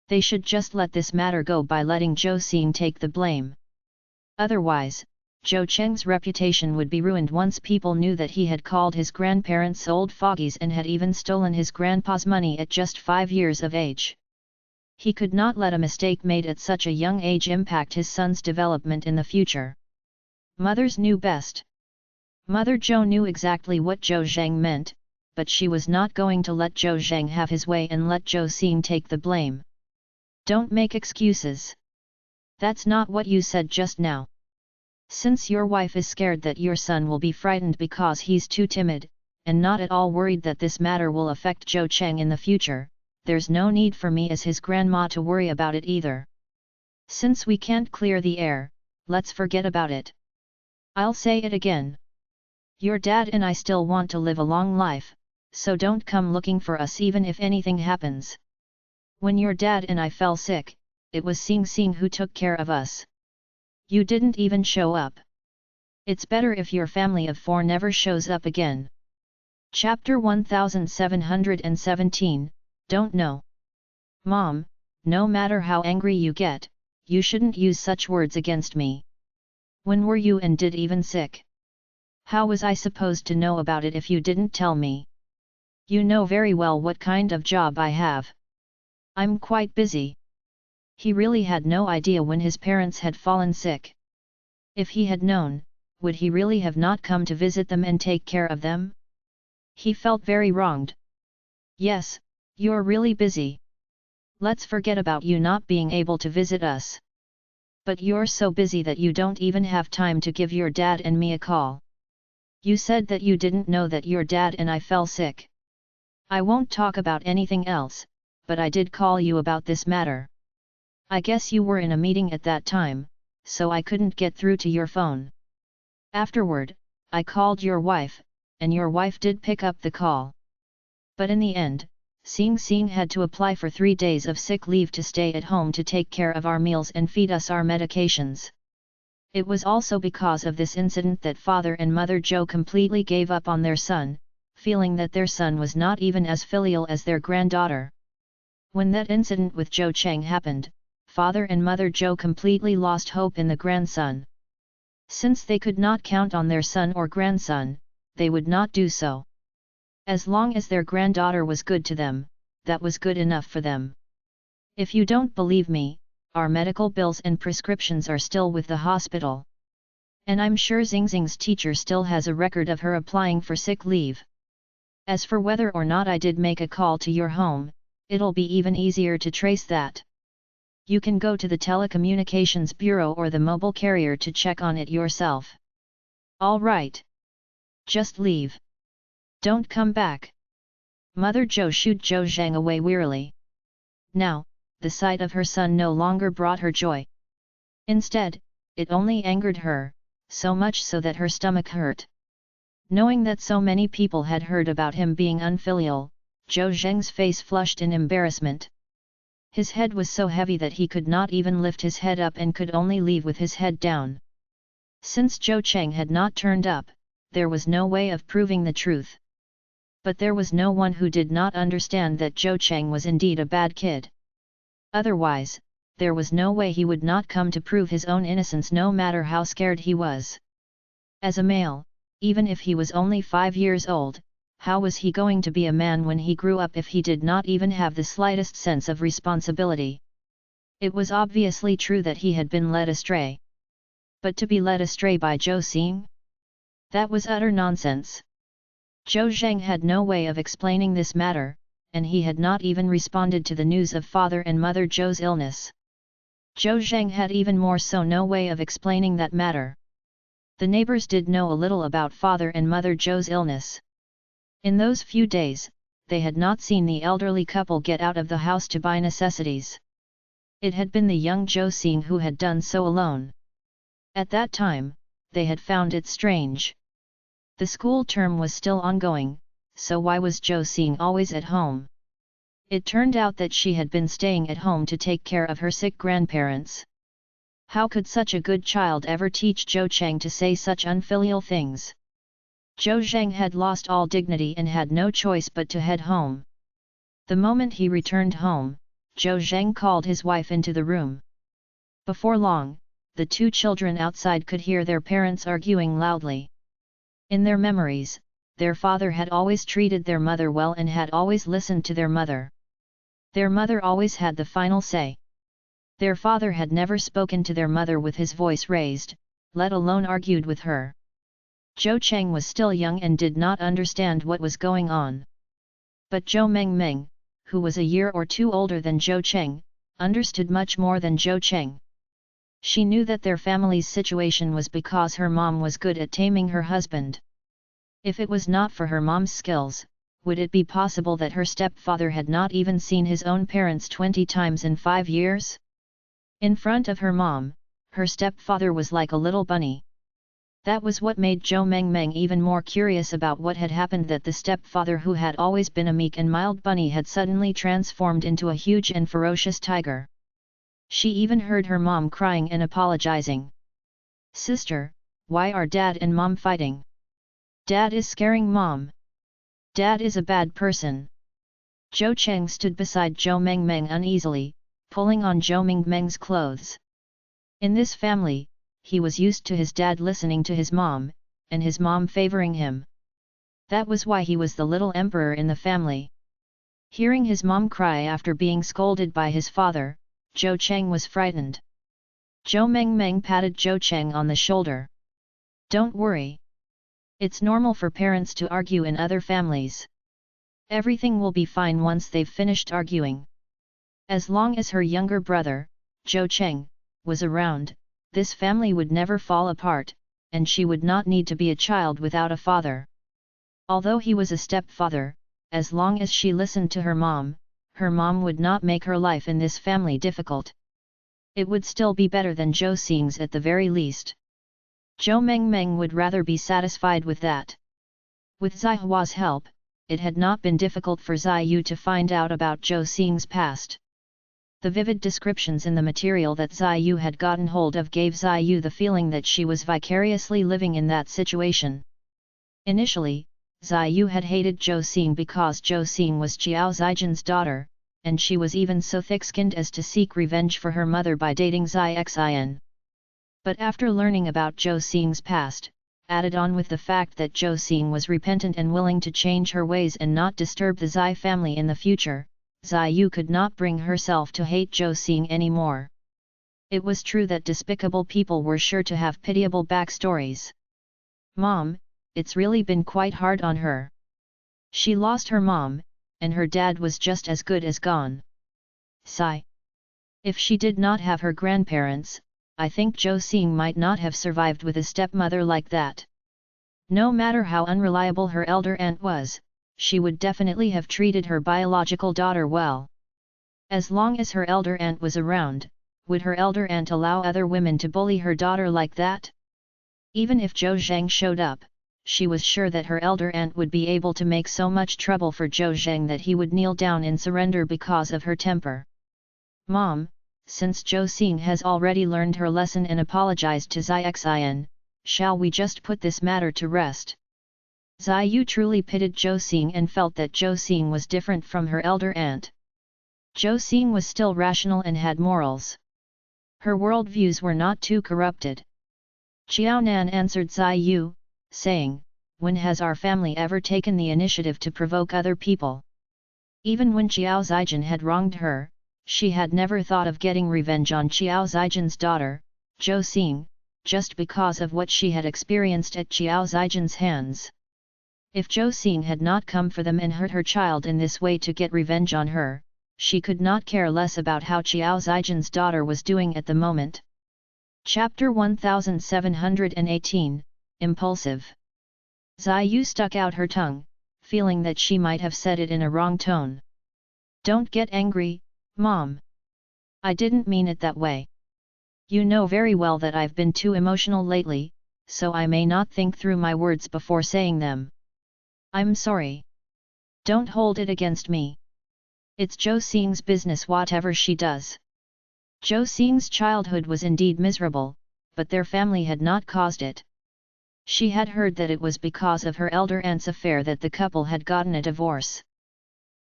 They should just let this matter go by letting Zhou Xing take the blame. Otherwise, Zhou Cheng's reputation would be ruined once people knew that he had called his grandparents old fogies and had even stolen his grandpa's money at just 5 years of age. He could not let a mistake made at such a young age impact his son's development in the future. Mothers knew best. Mother Zhou knew exactly what Zhou Zheng meant, but she was not going to let Zhou Zheng have his way and let Zhou Xing take the blame. Don't make excuses. That's not what you said just now. Since your wife is scared that your son will be frightened because he's too timid, and not at all worried that this matter will affect Zhou Cheng in the future, there's no need for me as his grandma to worry about it either. Since we can't clear the air, let's forget about it. I'll say it again. Your dad and I still want to live a long life, so don't come looking for us even if anything happens. When your dad and I fell sick, it was Sing who took care of us. You didn't even show up. It's better if your family of 4 never shows up again. Chapter 1717, Don't Know. Mom, no matter how angry you get, you shouldn't use such words against me. When were you and did even sick? How was I supposed to know about it if you didn't tell me? You know very well what kind of job I have. I'm quite busy. He really had no idea when his parents had fallen sick. If he had known, would he really have not come to visit them and take care of them? He felt very wronged. Yes, you're really busy. Let's forget about you not being able to visit us. But you're so busy that you don't even have time to give your dad and me a call. You said that you didn't know that your dad and I fell sick. I won't talk about anything else, but I did call you about this matter. I guess you were in a meeting at that time, so I couldn't get through to your phone. Afterward, I called your wife, and your wife did pick up the call. But in the end, Sing had to apply for 3 days of sick leave to stay at home to take care of our meals and feed us our medications. It was also because of this incident that Father and Mother Joe completely gave up on their son, feeling that their son was not even as filial as their granddaughter. When that incident with Joe Chang happened, Father and Mother Joe completely lost hope in the grandson. Since they could not count on their son or grandson, they would not do so. As long as their granddaughter was good to them, that was good enough for them. If you don't believe me, our medical bills and prescriptions are still with the hospital. And I'm sure Xing's teacher still has a record of her applying for sick leave. As for whether or not I did make a call to your home, it'll be even easier to trace that. You can go to the telecommunications bureau or the mobile carrier to check on it yourself. All right. Just leave. Don't come back. Mother Joe shooed Zhou Zhang away wearily. Now, the sight of her son no longer brought her joy. Instead, it only angered her, so much so that her stomach hurt. Knowing that so many people had heard about him being unfilial, Zhou Zhang's face flushed in embarrassment. His head was so heavy that he could not even lift his head up and could only leave with his head down. Since Zhou Cheng had not turned up, there was no way of proving the truth. But there was no one who did not understand that Zhou Cheng was indeed a bad kid. Otherwise, there was no way he would not come to prove his own innocence no matter how scared he was. As a male, even if he was only 5 years old, how was he going to be a man when he grew up if he did not even have the slightest sense of responsibility? It was obviously true that he had been led astray. But to be led astray by Zhou Xing? That was utter nonsense. Zhou Zhang had no way of explaining this matter, and he had not even responded to the news of Father and Mother Zhou's illness. Zhou Zhang had even more so no way of explaining that matter. The neighbors did know a little about Father and Mother Zhou's illness. In those few days, they had not seen the elderly couple get out of the house to buy necessities. It had been the young Zhou Xing who had done so alone. At that time, they had found it strange. The school term was still ongoing, so why was Zhou Xing always at home? It turned out that she had been staying at home to take care of her sick grandparents. How could such a good child ever teach Zhou Cheng to say such unfilial things? Zhou Zhang had lost all dignity and had no choice but to head home. The moment he returned home, Zhou Zhang called his wife into the room. Before long, the 2 children outside could hear their parents arguing loudly. In their memories, their father had always treated their mother well and had always listened to their mother. Their mother always had the final say. Their father had never spoken to their mother with his voice raised, let alone argued with her. Zhou Cheng was still young and did not understand what was going on. But Zhou Mengmeng, who was a year or 2 older than Zhou Cheng, understood much more than Zhou Cheng. She knew that their family's situation was because her mom was good at taming her husband. If it was not for her mom's skills, would it be possible that her stepfather had not even seen his own parents 20 times in 5 years? In front of her mom, her stepfather was like a little bunny. That was what made Zhou Mengmeng even more curious about what had happened, that the stepfather who had always been a meek and mild bunny had suddenly transformed into a huge and ferocious tiger. She even heard her mom crying and apologizing. "Sister, why are Dad and Mom fighting? Dad is scaring Mom. Dad is a bad person." Zhou Cheng stood beside Zhou Mengmeng uneasily, pulling on Zhou Mengmeng's clothes. In this family, he was used to his dad listening to his mom, and his mom favoring him. That was why he was the little emperor in the family. Hearing his mom cry after being scolded by his father, Zhou Cheng was frightened. Zhou Mengmeng patted Zhou Cheng on the shoulder. "Don't worry. It's normal for parents to argue in other families. Everything will be fine once they've finished arguing." As long as her younger brother, Zhou Cheng, was around, this family would never fall apart, and she would not need to be a child without a father. Although he was a stepfather, as long as she listened to her mom would not make her life in this family difficult. It would still be better than Zhou Xing's at the very least. Zhou Mengmeng would rather be satisfied with that. With Zai Hua's help, it had not been difficult for Zai Yu to find out about Zhou Xing's past. The vivid descriptions in the material that Zai Yu had gotten hold of gave Zai Yu the feeling that she was vicariously living in that situation. Initially, Zai Yu had hated Zhou Xing because Zhou Xing was Qiao Zijin's daughter, and she was even so thick-skinned as to seek revenge for her mother by dating Zai Xin. But after learning about Zhou Xing's past, added on with the fact that Zhou Xing was repentant and willing to change her ways and not disturb the Zai family in the future, Zai Yu could not bring herself to hate Zhou Xing anymore. It was true that despicable people were sure to have pitiable backstories. "Mom, it's really been quite hard on her. She lost her mom, and her dad was just as good as gone. Sigh. If she did not have her grandparents, I think Zhou Xing might not have survived with a stepmother like that. No matter how unreliable her elder aunt was, she would definitely have treated her biological daughter well. As long as her elder aunt was around, would her elder aunt allow other women to bully her daughter like that? Even if Zhou Zhang showed up, she was sure that her elder aunt would be able to make so much trouble for Zhou Zhang that he would kneel down in surrender because of her temper. Mom, since Zhou Xing has already learned her lesson and apologized to Zai Xin, shall we just put this matter to rest?" Zai Yu truly pitied Zhou Xing and felt that Zhou Xing was different from her elder aunt. Zhou Xing was still rational and had morals. Her worldviews were not too corrupted. Qiao Nan answered Zai Yu, saying, "When has our family ever taken the initiative to provoke other people? Even when Qiao Zijin had wronged her, she had never thought of getting revenge on Qiao Zijin's daughter, Zhou Xing, just because of what she had experienced at Qiao Zijin's hands. If Zhou Xing had not come for them and hurt her child in this way to get revenge on her, she could not care less about how Qiao Zijin's daughter was doing at the moment." Chapter 1718, Impulsive. Zai Yu stuck out her tongue, feeling that she might have said it in a wrong tone. "Don't get angry, Mom. I didn't mean it that way. You know very well that I've been too emotional lately, so I may not think through my words before saying them. I'm sorry. Don't hold it against me. It's Zhou Xing's business whatever she does." Zhou Xing's childhood was indeed miserable, but their family had not caused it. She had heard that it was because of her elder aunt's affair that the couple had gotten a divorce.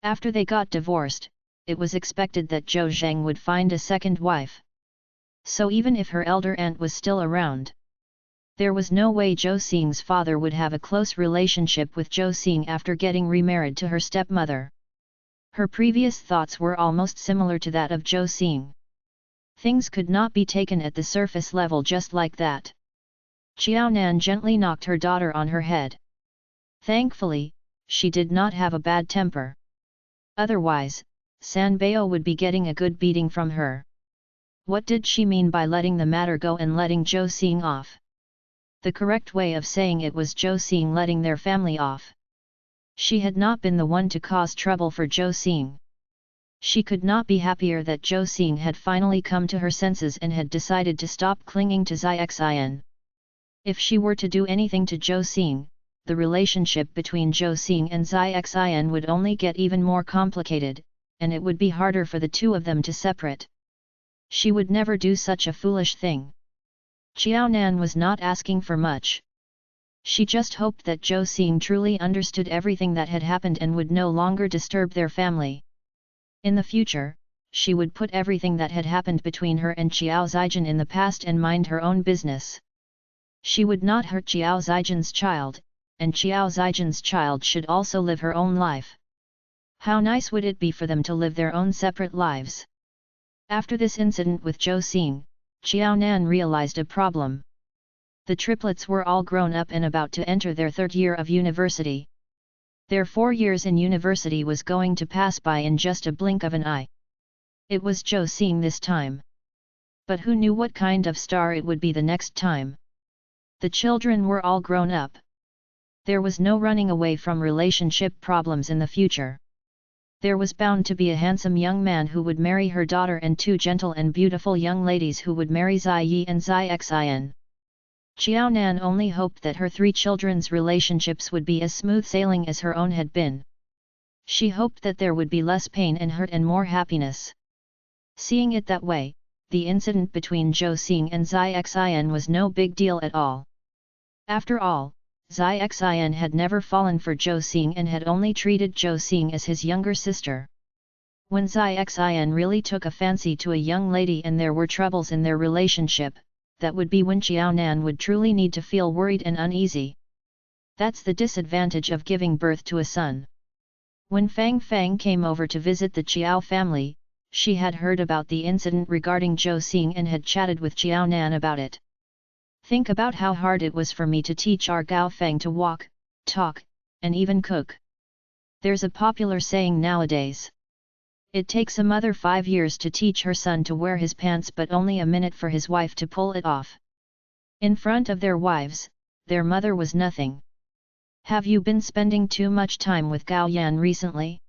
After they got divorced, it was expected that Zhou Zhang would find a second wife. So even if her elder aunt was still around, there was no way Zhou Xing's father would have a close relationship with Zhou Xing after getting remarried to her stepmother. Her previous thoughts were almost similar to that of Zhou Xing. Things could not be taken at the surface level just like that. Qiao Nan gently knocked her daughter on her head. Thankfully, she did not have a bad temper. Otherwise, San Bao would be getting a good beating from her. What did she mean by letting the matter go and letting Zhou Xing off? The correct way of saying it was Zhou Xing letting their family off. She had not been the one to cause trouble for Zhou Xing. She could not be happier that Zhou Xing had finally come to her senses and had decided to stop clinging to Zai Xin. If she were to do anything to Zhou Xing, the relationship between Zhou Xing and Zai Xin would only get even more complicated, and it would be harder for the two of them to separate. She would never do such a foolish thing. Xiao Nan was not asking for much. She just hoped that Zhou Xing truly understood everything that had happened and would no longer disturb their family. In the future, she would put everything that had happened between her and Xiao Zijin in the past and mind her own business. She would not hurt Xiao Zijin's child, and Xiao Zijin's child should also live her own life. How nice would it be for them to live their own separate lives? After this incident with Zhou Xing, Xiao Nan realized a problem. The triplets were all grown up and about to enter their third year of university. Their 4 years in university was going to pass by in just a blink of an eye. It was Zhou Xing this time. But who knew what kind of star it would be the next time? The children were all grown up. There was no running away from relationship problems in the future. There was bound to be a handsome young man who would marry her daughter and 2 gentle and beautiful young ladies who would marry Zai Yi and Zai Xin. Xiao Nan only hoped that her 3 children's relationships would be as smooth sailing as her own had been. She hoped that there would be less pain and hurt and more happiness. Seeing it that way, the incident between Zhou Xing and Zai Xin was no big deal at all. After all, Zai Xin had never fallen for Zhou Xing and had only treated Zhou Xing as his younger sister. When Zai Xin really took a fancy to a young lady and there were troubles in their relationship, that would be when Xiao Nan would truly need to feel worried and uneasy. That's the disadvantage of giving birth to a son. When Fang Fang came over to visit the Qiao family, she had heard about the incident regarding Zhou Xing and had chatted with Xiao Nan about it. Think about how hard it was for me to teach our Gao Feng to walk, talk, and even cook. There's a popular saying nowadays. It takes a mother 5 years to teach her son to wear his pants but only a minute for his wife to pull it off. In front of their wives, their mother was nothing. Have you been spending too much time with Gao Yan recently?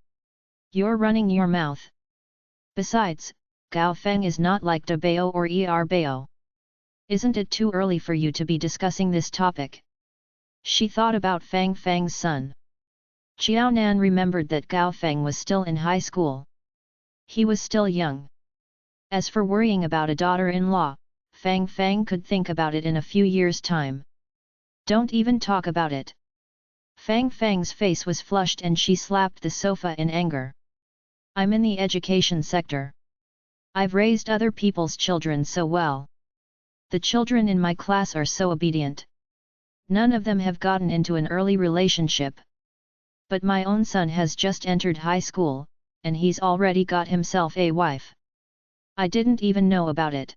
You're running your mouth. Besides, Gao Feng is not like Da Bao or Er Bao. Isn't it too early for you to be discussing this topic? She thought about Fang Fang's son. Xiao Nan remembered that Gao Feng was still in high school. He was still young. As for worrying about a daughter-in-law, Fang Fang could think about it in a few years' time. Don't even talk about it. Fang Fang's face was flushed and she slapped the sofa in anger. I'm in the education sector. I've raised other people's children so well. The children in my class are so obedient. None of them have gotten into an early relationship. But my own son has just entered high school, and he's already got himself a wife. I didn't even know about it.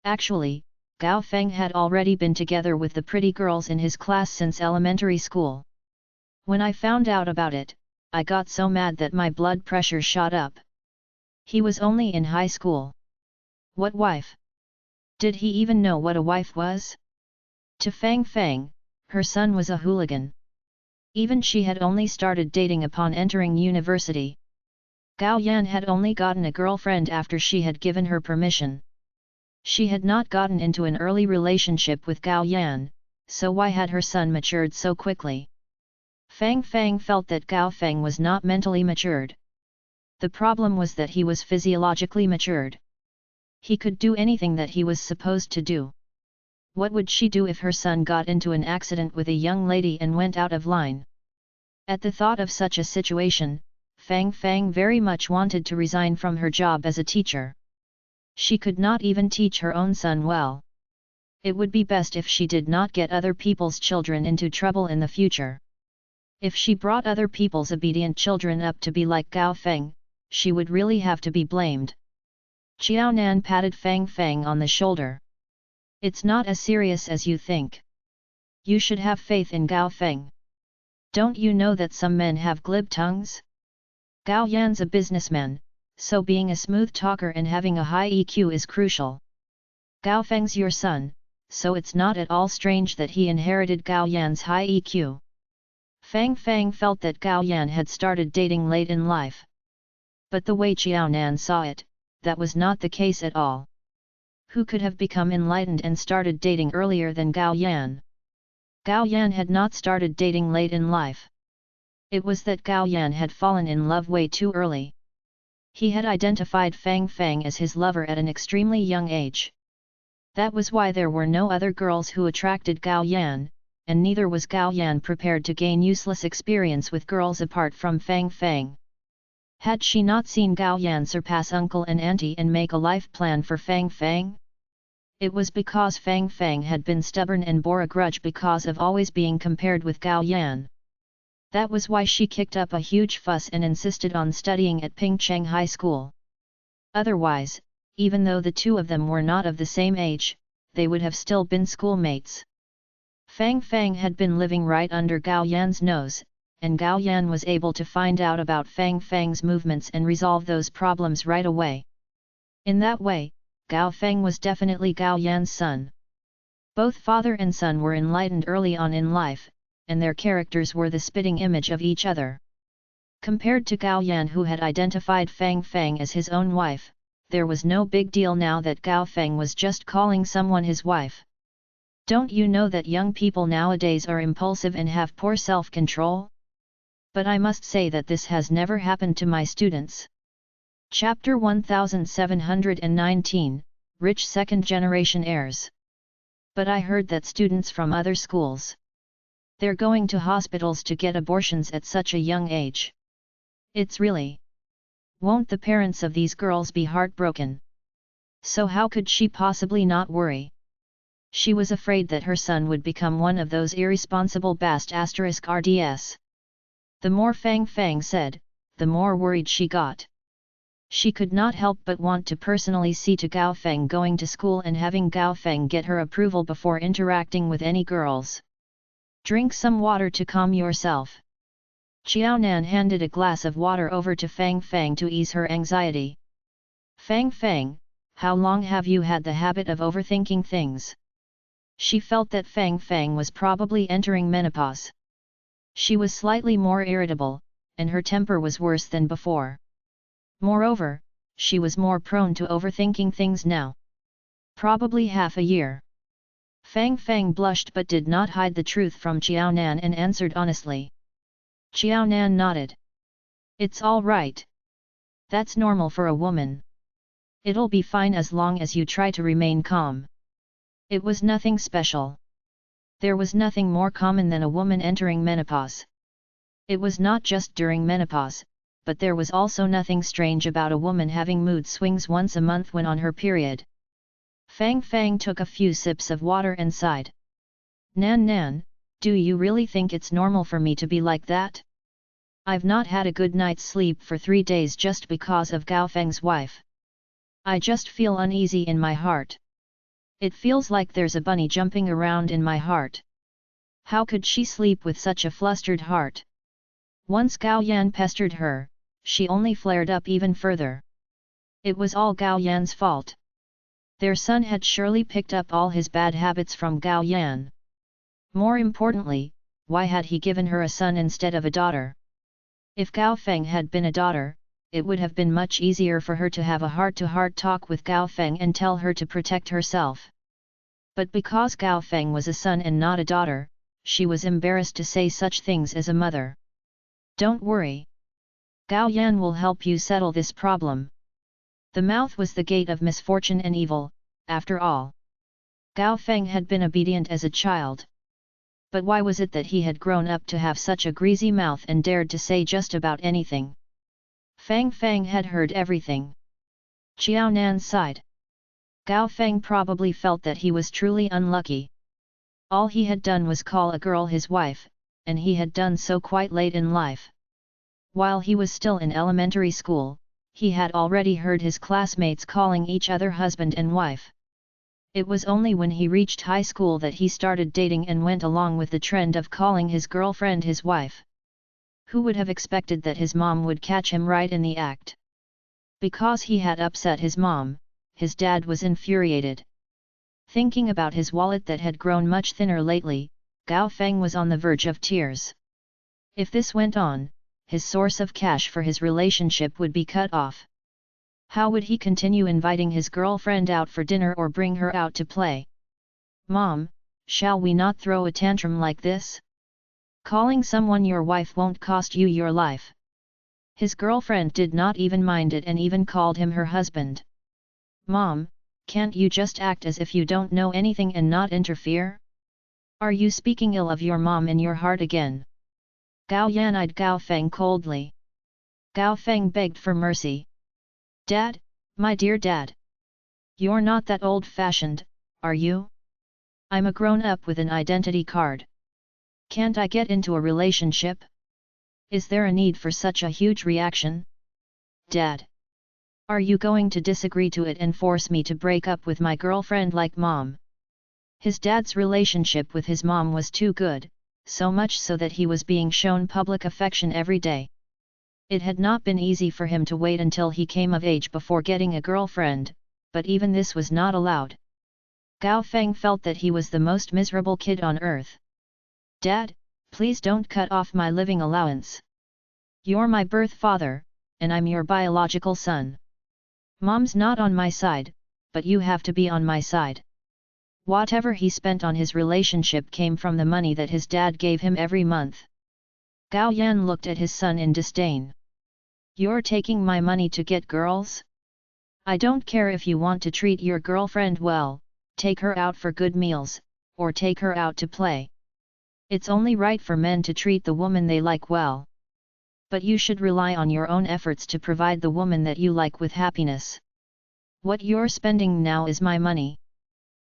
Actually, Gao Feng had already been together with the pretty girls in his class since elementary school. When I found out about it, I got so mad that my blood pressure shot up. He was only in high school. What wife? Did he even know what a wife was? To Fang Fang, her son was a hooligan. Even she had only started dating upon entering university. Gao Yan had only gotten a girlfriend after she had given her permission. She had not gotten into an early relationship with Gao Yan, so why had her son matured so quickly? Fang Fang felt that Gao Feng was not mentally matured. The problem was that he was physiologically matured. He could do anything that he was supposed to do. What would she do if her son got into an accident with a young lady and went out of line? At the thought of such a situation, Fang Fang very much wanted to resign from her job as a teacher. She could not even teach her own son well. It would be best if she did not get other people's children into trouble in the future. If she brought other people's obedient children up to be like Gao Feng, she would really have to be blamed. Xiao Nan patted Fang Fang on the shoulder. It's not as serious as you think. You should have faith in Gao Feng. Don't you know that some men have glib tongues? Gao Yan's a businessman, so being a smooth talker and having a high EQ is crucial. Gao Feng's your son, so it's not at all strange that he inherited Gao Yan's high EQ. Fang Fang felt that Gao Yan had started dating late in life. But the way Xiao Nan saw it, that was not the case at all. Who could have become enlightened and started dating earlier than Gao Yan? Gao Yan had not started dating late in life. It was that Gao Yan had fallen in love way too early. He had identified Fang Fang as his lover at an extremely young age. That was why there were no other girls who attracted Gao Yan, and neither was Gao Yan prepared to gain useless experience with girls apart from Fang Fang. Had she not seen Gao Yan surpass uncle and auntie and make a life plan for Fang Fang? It was because Fang Fang had been stubborn and bore a grudge because of always being compared with Gao Yan. That was why she kicked up a huge fuss and insisted on studying at Pingcheng High School. Otherwise, even though the two of them were not of the same age, they would have still been schoolmates. Fang Fang had been living right under Gao Yan's nose, and Gao Yan was able to find out about Fang Fang's movements and resolve those problems right away. In that way, Gao Feng was definitely Gao Yan's son. Both father and son were enlightened early on in life, and their characters were the spitting image of each other. Compared to Gao Yan, who had identified Fang Fang as his own wife, there was no big deal now that Gao Feng was just calling someone his wife. Don't you know that young people nowadays are impulsive and have poor self-control? But I must say that this has never happened to my students. Chapter 1719, Rich Second-Generation Heirs. But I heard that students from other schools, they're going to hospitals to get abortions at such a young age. It's really... Won't the parents of these girls be heartbroken? So how could she possibly not worry? She was afraid that her son would become one of those irresponsible **RDS. The more Fang Fang said, the more worried she got. She could not help but want to personally see to Gao Feng going to school and having Gao Feng get her approval before interacting with any girls. Drink some water to calm yourself. Qiao Nan handed a glass of water over to Fang Fang to ease her anxiety. Fang Fang, how long have you had the habit of overthinking things? She felt that Fang Fang was probably entering menopause. She was slightly more irritable, and her temper was worse than before. Moreover, she was more prone to overthinking things now. Probably half a year. Fang Fang blushed but did not hide the truth from Qiao Nan and answered honestly. Qiao Nan nodded. It's all right. That's normal for a woman. It'll be fine as long as you try to remain calm. It was nothing special. There was nothing more common than a woman entering menopause. It was not just during menopause, but there was also nothing strange about a woman having mood swings once a month when on her period. Fang Fang took a few sips of water and sighed. Nan Nan, do you really think it's normal for me to be like that? I've not had a good night's sleep for 3 days just because of Gao Feng's wife. I just feel uneasy in my heart. It feels like there's a bunny jumping around in my heart. How could she sleep with such a flustered heart? Once Gao Yan pestered her, she only flared up even further. It was all Gao Yan's fault. Their son had surely picked up all his bad habits from Gao Yan. More importantly, why had he given her a son instead of a daughter? If Gao Feng had been a daughter, it would have been much easier for her to have a heart-to-heart talk with Gao Feng and tell her to protect herself. But because Gao Feng was a son and not a daughter, she was embarrassed to say such things as a mother. Don't worry. Gao Yan will help you settle this problem. The mouth was the gate of misfortune and evil, after all. Gao Feng had been obedient as a child. But why was it that he had grown up to have such a greasy mouth and dared to say just about anything? Fang Fang had heard everything. Qiao Nan sighed. Gao Feng probably felt that he was truly unlucky. All he had done was call a girl his wife, and he had done so quite late in life. While he was still in elementary school, he had already heard his classmates calling each other husband and wife. It was only when he reached high school that he started dating and went along with the trend of calling his girlfriend his wife. Who would have expected that his mom would catch him right in the act? Because he had upset his mom, his dad was infuriated. Thinking about his wallet that had grown much thinner lately, Gao Feng was on the verge of tears. If this went on, his source of cash for his relationship would be cut off. How would he continue inviting his girlfriend out for dinner or bring her out to play? Mom, shall we not throw a tantrum like this? Calling someone your wife won't cost you your life. His girlfriend did not even mind it and even called him her husband. Mom, can't you just act as if you don't know anything and not interfere? Are you speaking ill of your mom in your heart again? Gao Yan eyed Gao Feng coldly. Gao Feng begged for mercy. Dad, my dear dad. You're not that old-fashioned, are you? I'm a grown-up with an identity card. Can't I get into a relationship? Is there a need for such a huge reaction? Dad. Are you going to disagree to it and force me to break up with my girlfriend like Mom? His dad's relationship with his mom was too good, so much so that he was being shown public affection every day. It had not been easy for him to wait until he came of age before getting a girlfriend, but even this was not allowed. Gao Feng felt that he was the most miserable kid on earth. Dad, please don't cut off my living allowance. You're my birth father, and I'm your biological son. Mom's not on my side, but you have to be on my side. Whatever he spent on his relationship came from the money that his dad gave him every month. Gao Yan looked at his son in disdain. You're taking my money to get girls? I don't care if you want to treat your girlfriend well, take her out for good meals, or take her out to play. It's only right for men to treat the woman they like well. But you should rely on your own efforts to provide the woman that you like with happiness. What you're spending now is my money.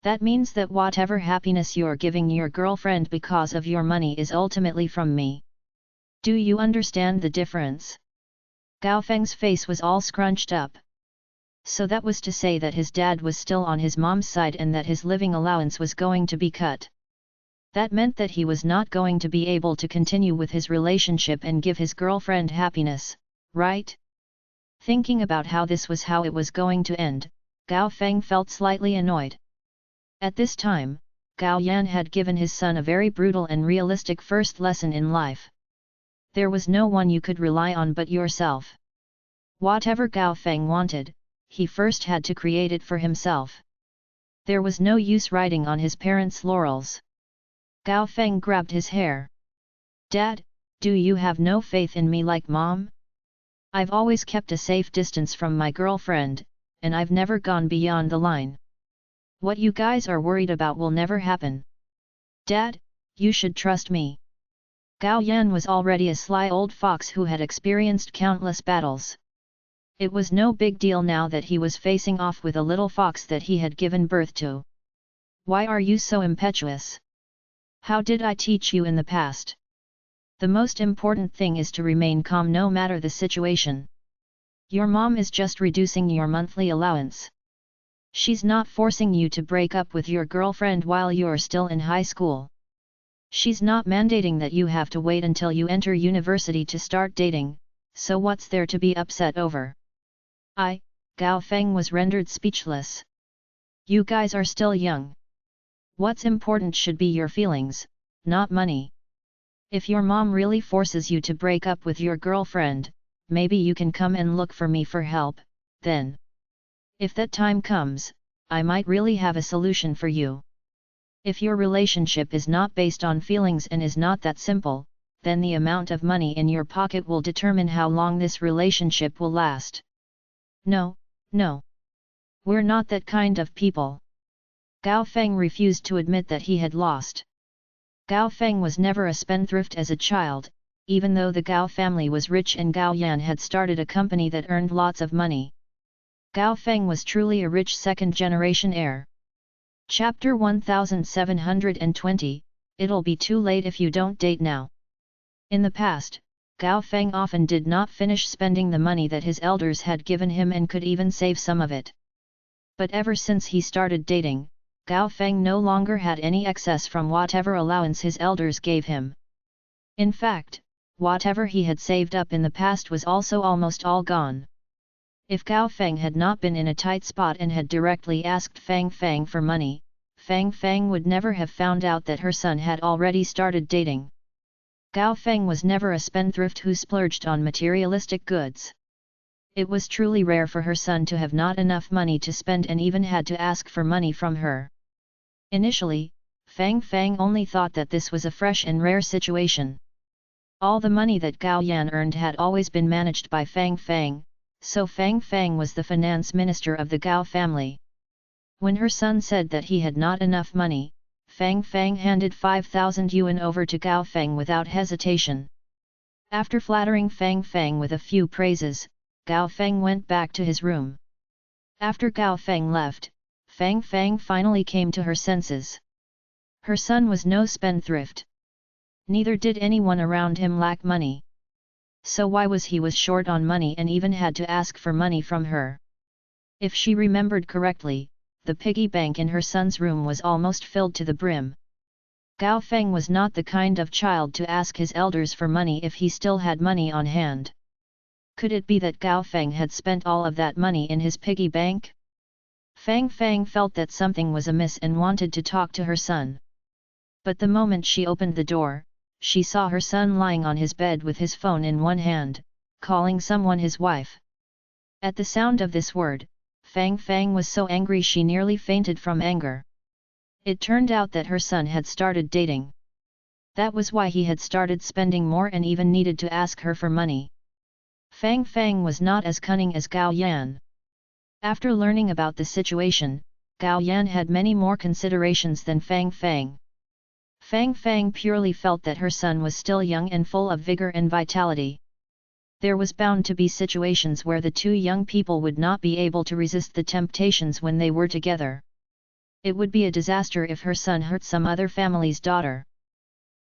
That means that whatever happiness you're giving your girlfriend because of your money is ultimately from me. Do you understand the difference? Gao Feng's face was all scrunched up. So that was to say that his dad was still on his mom's side and that his living allowance was going to be cut. That meant that he was not going to be able to continue with his relationship and give his girlfriend happiness, right? Thinking about how this was how it was going to end, Gao Feng felt slightly annoyed. At this time, Gao Yan had given his son a very brutal and realistic first lesson in life. There was no one you could rely on but yourself. Whatever Gao Feng wanted, he first had to create it for himself. There was no use riding on his parents' laurels. Gao Feng grabbed his hair. Dad, do you have no faith in me like Mom? I've always kept a safe distance from my girlfriend, and I've never gone beyond the line. What you guys are worried about will never happen. Dad, you should trust me. Gao Yan was already a sly old fox who had experienced countless battles. It was no big deal now that he was facing off with a little fox that he had given birth to. Why are you so impetuous? How did I teach you in the past? The most important thing is to remain calm no matter the situation. Your mom is just reducing your monthly allowance. She's not forcing you to break up with your girlfriend while you're still in high school. She's not mandating that you have to wait until you enter university to start dating, so what's there to be upset over? Gao Feng was rendered speechless. You guys are still young. What's important should be your feelings, not money. If your mom really forces you to break up with your girlfriend, maybe you can come and look for me for help, then. If that time comes, I might really have a solution for you. If your relationship is not based on feelings and is not that simple, then the amount of money in your pocket will determine how long this relationship will last. No. We're not that kind of people. Gao Feng refused to admit that he had lost. Gao Feng was never a spendthrift as a child, even though the Gao family was rich and Gao Yan had started a company that earned lots of money. Gao Feng was truly a rich second-generation heir. Chapter 1720, It'll be too late if you don't date now. In the past, Gao Feng often did not finish spending the money that his elders had given him and could even save some of it. But ever since he started dating, Gao Feng no longer had any excess from whatever allowance his elders gave him. In fact, whatever he had saved up in the past was also almost all gone. If Gao Feng had not been in a tight spot and had directly asked Fang Fang for money, Fang Fang would never have found out that her son had already started dating. Gao Feng was never a spendthrift who splurged on materialistic goods. It was truly rare for her son to have not enough money to spend and even had to ask for money from her. Initially, Fang Fang only thought that this was a fresh and rare situation. All the money that Gao Yan earned had always been managed by Fang Fang, so Fang Fang was the finance minister of the Gao family. When her son said that he had not enough money, Fang Fang handed 5,000 yuan over to Gao Feng without hesitation. After flattering Fang Fang with a few praises, Gao Feng went back to his room. After Gao Feng left, Fang Fang finally came to her senses. Her son was no spendthrift. Neither did anyone around him lack money. So why was he short on money and even had to ask for money from her? If she remembered correctly, the piggy bank in her son's room was almost filled to the brim. Gao Feng was not the kind of child to ask his elders for money if he still had money on hand. Could it be that Gao Feng had spent all of that money in his piggy bank? Fang Fang felt that something was amiss and wanted to talk to her son. But the moment she opened the door, she saw her son lying on his bed with his phone in one hand, calling someone his wife. At the sound of this word, Fang Fang was so angry she nearly fainted from anger. It turned out that her son had started dating. That was why he had started spending more and even needed to ask her for money. Fang Fang was not as cunning as Gao Yan. After learning about the situation, Gao Yan had many more considerations than Fang Fang. Fang Fang purely felt that her son was still young and full of vigor and vitality. There was bound to be situations where the two young people would not be able to resist the temptations when they were together. It would be a disaster if her son hurt some other family's daughter.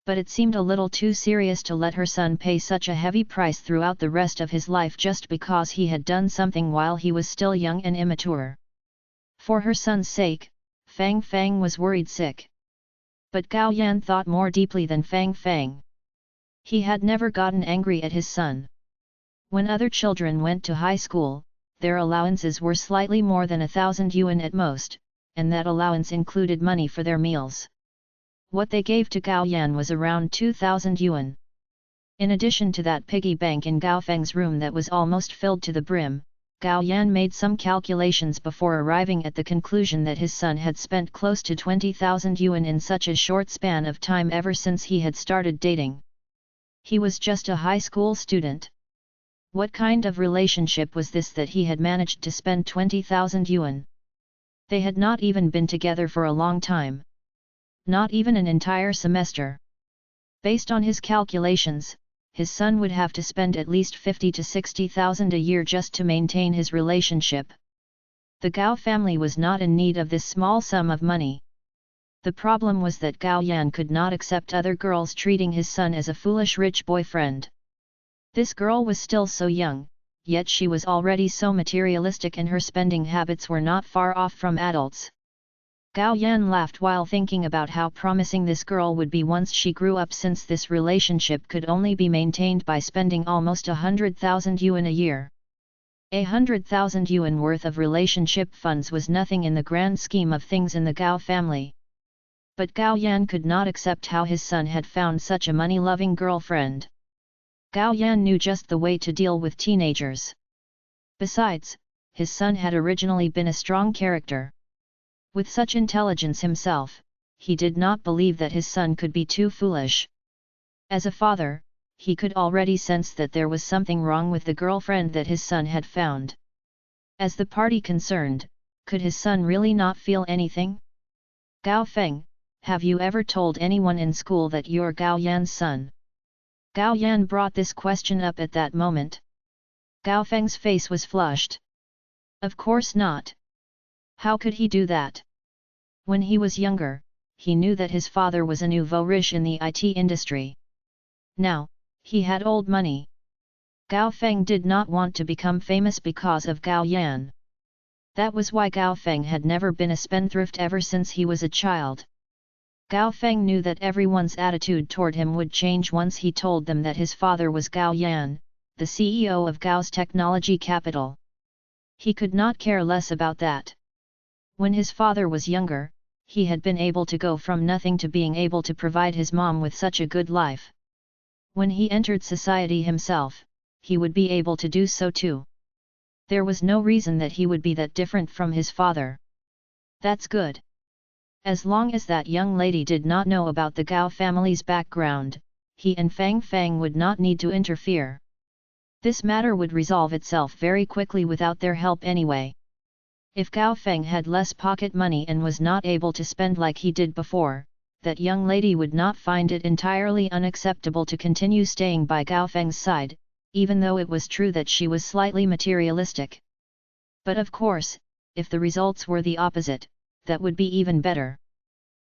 But it seemed a little too serious to let her son pay such a heavy price throughout the rest of his life just because he had done something while he was still young and immature. For her son's sake, Fang Fang was worried sick. But Gao Yan thought more deeply than Fang Fang. He had never gotten angry at his son. When other children went to high school, their allowances were slightly more than 1,000 yuan at most, and that allowance included money for their meals. What they gave to Gao Yan was around 2,000 yuan. In addition to that piggy bank in Gao Feng's room that was almost filled to the brim, Gao Yan made some calculations before arriving at the conclusion that his son had spent close to 20,000 yuan in such a short span of time ever since he had started dating. He was just a high school student. What kind of relationship was this that he had managed to spend 20,000 yuan? They had not even been together for a long time. Not even an entire semester. Based on his calculations, his son would have to spend at least 50 to 60,000 a year just to maintain his relationship. The Gao family was not in need of this small sum of money. The problem was that Gao Yan could not accept other girls treating his son as a foolish rich boyfriend. This girl was still so young, yet she was already so materialistic and her spending habits were not far off from adults. Gao Yan laughed while thinking about how promising this girl would be once she grew up, since this relationship could only be maintained by spending almost 100,000 yuan a year. 100,000 yuan worth of relationship funds was nothing in the grand scheme of things in the Gao family. But Gao Yan could not accept how his son had found such a money-loving girlfriend. Gao Yan knew just the way to deal with teenagers. Besides, his son had originally been a strong character. With such intelligence himself, he did not believe that his son could be too foolish. As a father, he could already sense that there was something wrong with the girlfriend that his son had found. As the party concerned, could his son really not feel anything? Gao Feng, have you ever told anyone in school that you're Gao Yan's son? Gao Yan brought this question up at that moment. Gao Feng's face was flushed. Of course not. How could he do that? When he was younger, he knew that his father was a nouveau riche in the IT industry. Now, he had old money. Gao Feng did not want to become famous because of Gao Yan. That was why Gao Feng had never been a spendthrift ever since he was a child. Gao Feng knew that everyone's attitude toward him would change once he told them that his father was Gao Yan, the CEO of Gao's technology capital. He could not care less about that. When his father was younger, he had been able to go from nothing to being able to provide his mom with such a good life. When he entered society himself, he would be able to do so too. There was no reason that he would be that different from his father. That's good. As long as that young lady did not know about the Gao family's background, he and Fang Fang would not need to interfere. This matter would resolve itself very quickly without their help anyway. If Gao Feng had less pocket money and was not able to spend like he did before, that young lady would not find it entirely unacceptable to continue staying by Gao Feng's side, even though it was true that she was slightly materialistic. But of course, if the results were the opposite, that would be even better.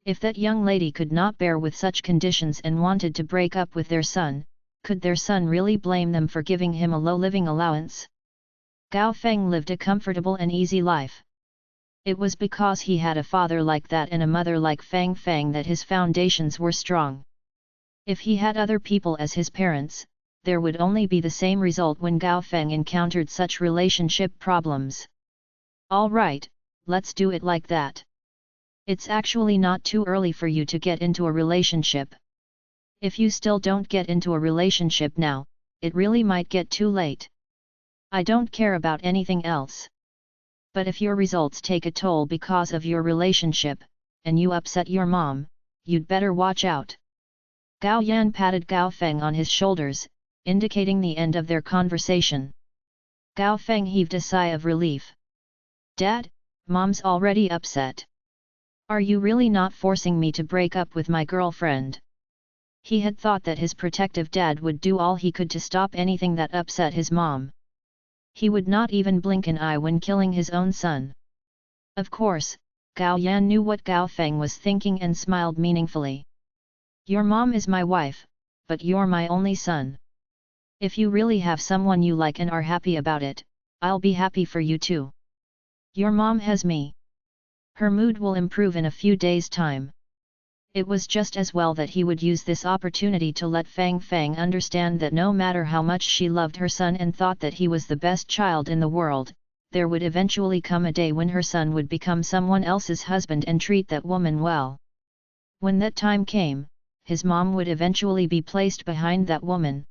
If that young lady could not bear with such conditions and wanted to break up with their son, could their son really blame them for giving him a low living allowance? Gao Feng lived a comfortable and easy life. It was because he had a father like that and a mother like Fang Fang that his foundations were strong. If he had other people as his parents, there would only be the same result when Gao Feng encountered such relationship problems. All right, let's do it like that. It's actually not too early for you to get into a relationship. If you still don't get into a relationship now, it really might get too late. I don't care about anything else. But if your results take a toll because of your relationship, and you upset your mom, you'd better watch out. Gao Yan patted Gao Feng on his shoulders, indicating the end of their conversation. Gao Feng heaved a sigh of relief. Dad, Mom's already upset. Are you really not forcing me to break up with my girlfriend? He had thought that his protective dad would do all he could to stop anything that upset his mom. He would not even blink an eye when killing his own son. Of course, Gao Yan knew what Gao Feng was thinking and smiled meaningfully. Your mom is my wife, but you're my only son. If you really have someone you like and are happy about it, I'll be happy for you too. Your mom has me. Her mood will improve in a few days' time. It was just as well that he would use this opportunity to let Fang Fang understand that no matter how much she loved her son and thought that he was the best child in the world, there would eventually come a day when her son would become someone else's husband and treat that woman well. When that time came, his mom would eventually be placed behind that woman,